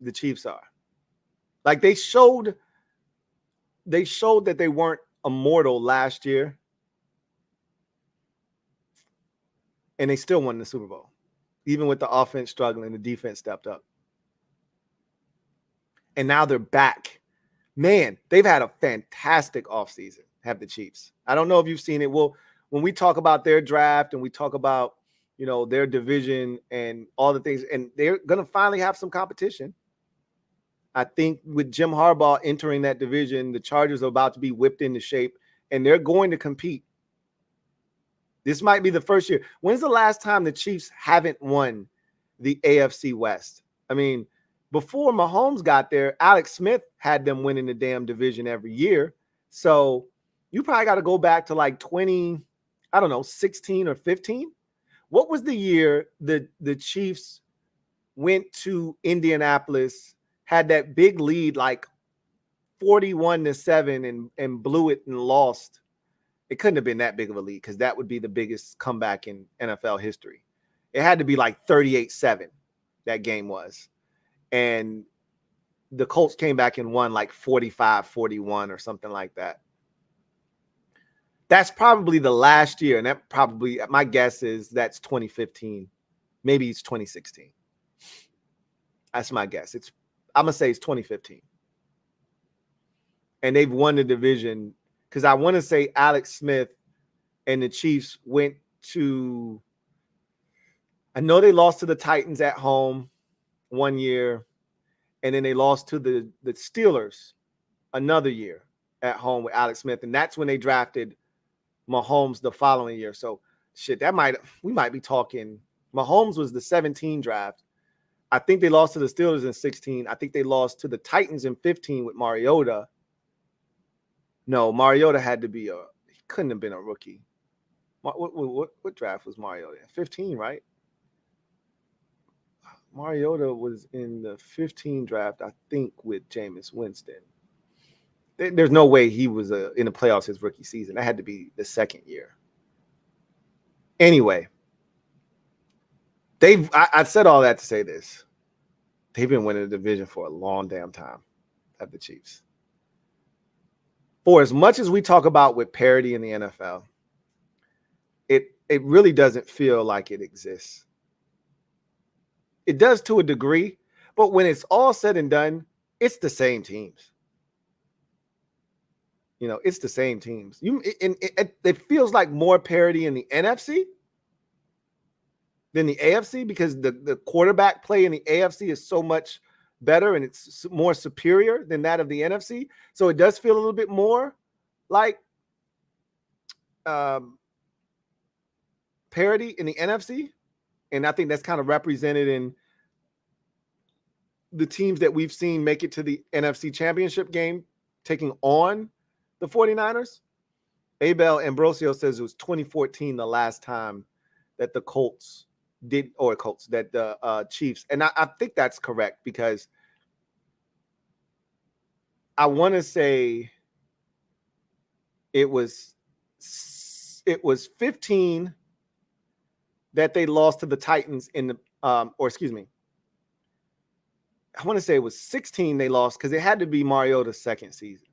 The Chiefs are. Like they showed that they weren't immortal last year. And they still won the Super Bowl. Even with the offense struggling, the defense stepped up. And now they're back. Man, they've had a fantastic offseason, have the Chiefs. I don't know if you've seen it. Well, when we talk about their draft and we talk about, their division and all the things, and they're going to finally have some competition. I think with Jim Harbaugh entering that division, the Chargers are about to be whipped into shape, and they're going to compete. This might be the first year. When's the last time the Chiefs haven't won the AFC West? I mean, before Mahomes got there, Alex Smith had them winning the damn division every year. So you probably got to go back to like 16 or 15. What was the year the Chiefs went to Indianapolis, had that big lead, like 41-7, and blew it and lost? It couldn't have been that big of a lead because that would be the biggest comeback in NFL history. It had to be like 38-7, that game was. And the Colts came back and won like 45-41 or something like that. That's probably the last year. And that probably, my guess is that's 2015. Maybe it's 2016. That's my guess. I'm going to say it's 2015. And they've won the division because I want to say Alex Smith and the Chiefs went to, I know they lost to the Titans at home one year, and then they lost to the Steelers another year at home with Alex Smith, and that's when they drafted Mahomes the following year. So shit, we might be talking. Mahomes was the 17 draft. I think they lost to the Steelers in 16. I think they lost to the Titans in 15 with Mariota. No, Mariota had to be he couldn't have been a rookie. What draft was Mariota in? 15, right? Mariota was in the 15 draft, I think, with Jameis Winston. There's no way he was in the playoffs his rookie season. That had to be the second year. Anyway, I said all that to say this. They've been winning the division for a long damn time at the Chiefs. For as much as we talk about with parity in the NFL, it really doesn't feel like it exists. It does to a degree, but when it's all said and done, it's the same teams. It's the same teams. It feels like more parity in the NFC than the AFC because the quarterback play in the AFC is so much better and it's more superior than that of the NFC. So it does feel a little bit more like parity in the NFC. And I think that's kind of represented in the teams that we've seen make it to the NFC Championship game, taking on the 49ers. Abel Ambrosio says it was 2014 the last time that the Chiefs. And I think that's correct because I want to say it was 15 that they lost to the Titans in the I want to say it was 16 they lost because it had to be Mariota's second season.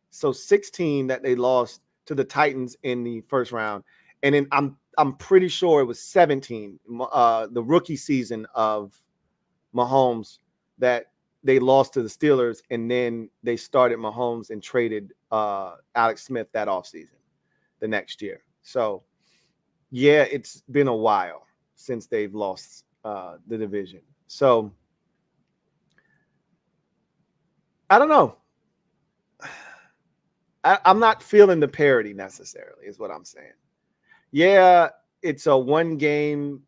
So 16 that they lost to the Titans in the first round. And then I'm I'm pretty sure it was 17, the rookie season of Mahomes, that they lost to the Steelers, and then they started Mahomes and traded Alex Smith that offseason the next year. So, yeah, it's been a while since they've lost the division. So, I don't know. I'm not feeling the parity necessarily, is what I'm saying. Yeah, it's a one game,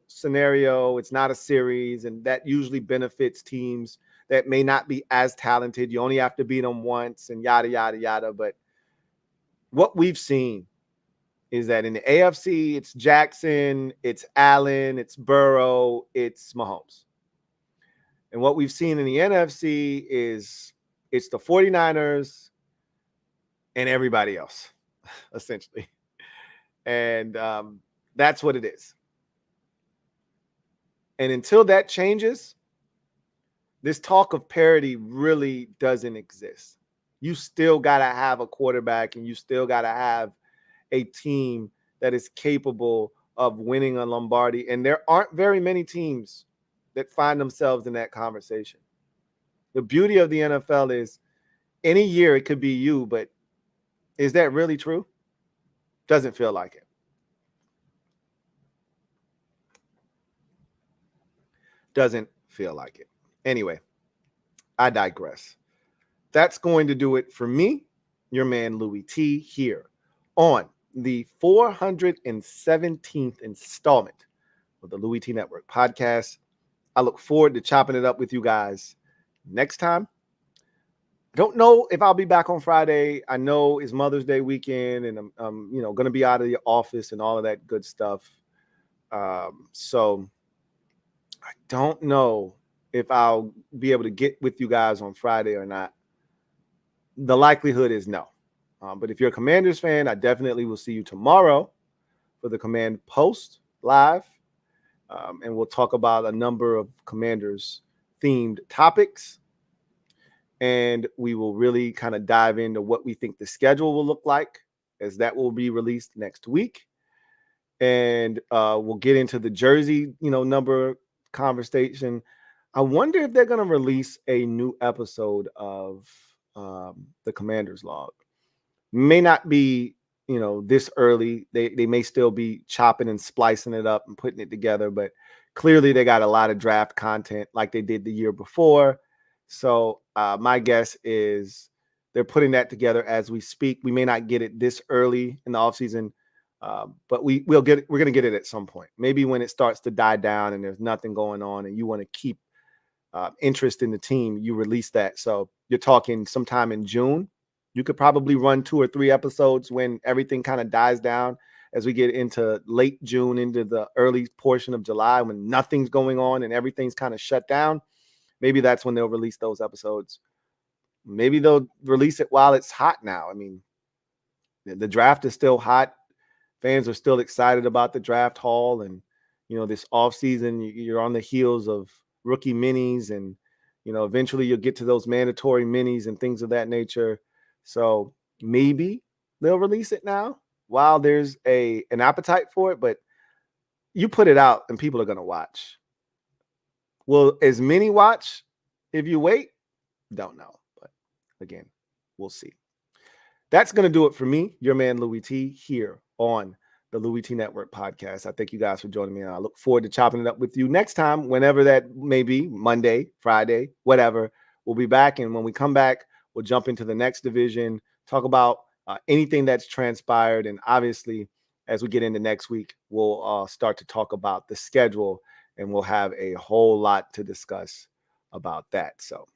scenario. It's not a series, and that usually benefits teams that may not be as talented. You only have to beat them once and yada, yada, yada. But what we've seen is that in the AFC, it's Jackson, it's Allen, it's Burrow, it's Mahomes. And what we've seen in the NFC is it's the 49ers and everybody else, essentially. And that's what it is. And until that changes, this talk of parity really doesn't exist. You still got to have a quarterback, and you still got to have a team that is capable of winning a Lombardi. And there aren't very many teams that find themselves in that conversation. The beauty of the NFL is any year it could be you, but is that really true? Doesn't feel like it. Doesn't feel like it. Anyway, I digress. That's going to do it for me, your man Louie T, here on the 417th installment of the Louie T Network podcast. I look forward to chopping it up with you guys next time. I don't know if I'll be back on Friday. I know it's Mother's Day weekend, and I'm going to be out of the office and all of that good stuff. So I don't know if I'll be able to get with you guys on Friday or not. The likelihood is no. But if you're a Commanders fan, I definitely will see you tomorrow for the Command Post live. And we'll talk about a number of Commanders themed topics. And we will really kind of dive into what we think the schedule will look like, as that will be released next week. And we'll get into the jersey, number conversation. I wonder if they're going to release a new episode of the Commander's Log. May not be, this early. They may still be chopping and splicing it up and putting it together, but clearly they got a lot of draft content like they did the year before. So my guess is they're putting that together as we speak. We may not get it this early in the offseason, but we'll get it. We're going to get it at some point. Maybe when it starts to die down and there's nothing going on and you want to keep interest in the team, you release that. So you're talking sometime in June. You could probably run 2 or 3 episodes when everything kind of dies down as we get into late June, into the early portion of July, when nothing's going on and everything's kind of shut down. Maybe that's when they'll release those episodes. Maybe they'll release it while it's hot now. I mean, the draft is still hot. Fans are still excited about the draft haul. And, this offseason, you're on the heels of rookie minis. And, eventually you'll get to those mandatory minis and things of that nature. So maybe they'll release it now while there's an appetite for it. But you put it out and people are going to watch. Will as many watch if you wait? Don't know. But again, we'll see. That's going to do it for me, your man Louie T, here on the Louie T Network podcast. I thank you guys for joining me, and I look forward to chopping it up with you next time, whenever that may be, Monday, Friday, whatever. We'll be back, and when we come back, we'll jump into the next division, talk about anything that's transpired, and obviously, as we get into next week, we'll start to talk about the schedule, and we'll have a whole lot to discuss about that. So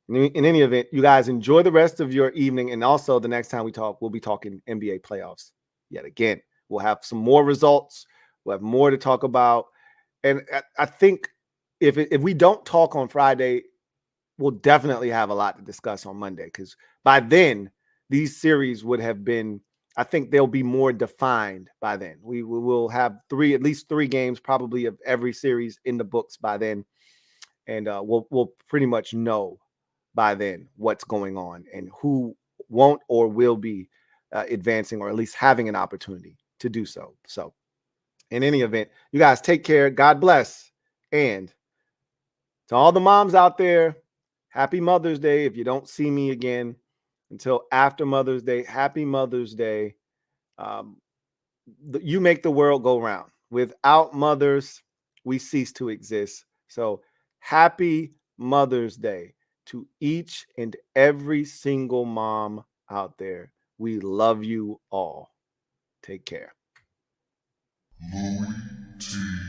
in any event, you guys enjoy the rest of your evening. And also the next time we talk, we'll be talking NBA playoffs yet again. We'll have some more results. We'll have more to talk about. And I think if we don't talk on Friday, we'll definitely have a lot to discuss on Monday, because by then these series would have been, I think they'll be more defined by then. We will have at least three games probably of every series in the books by then. And we'll pretty much know by then what's going on and who won't or will be advancing, or at least having an opportunity to do so. So in any event, you guys take care. God bless. And to all the moms out there, happy Mother's Day. If you don't see me again until after Mother's Day, happy Mother's Day. You make the world go round. Without mothers, we cease to exist. So happy Mother's Day to each and every single mom out there. We love you all. Take care. LouieTeeNetwork.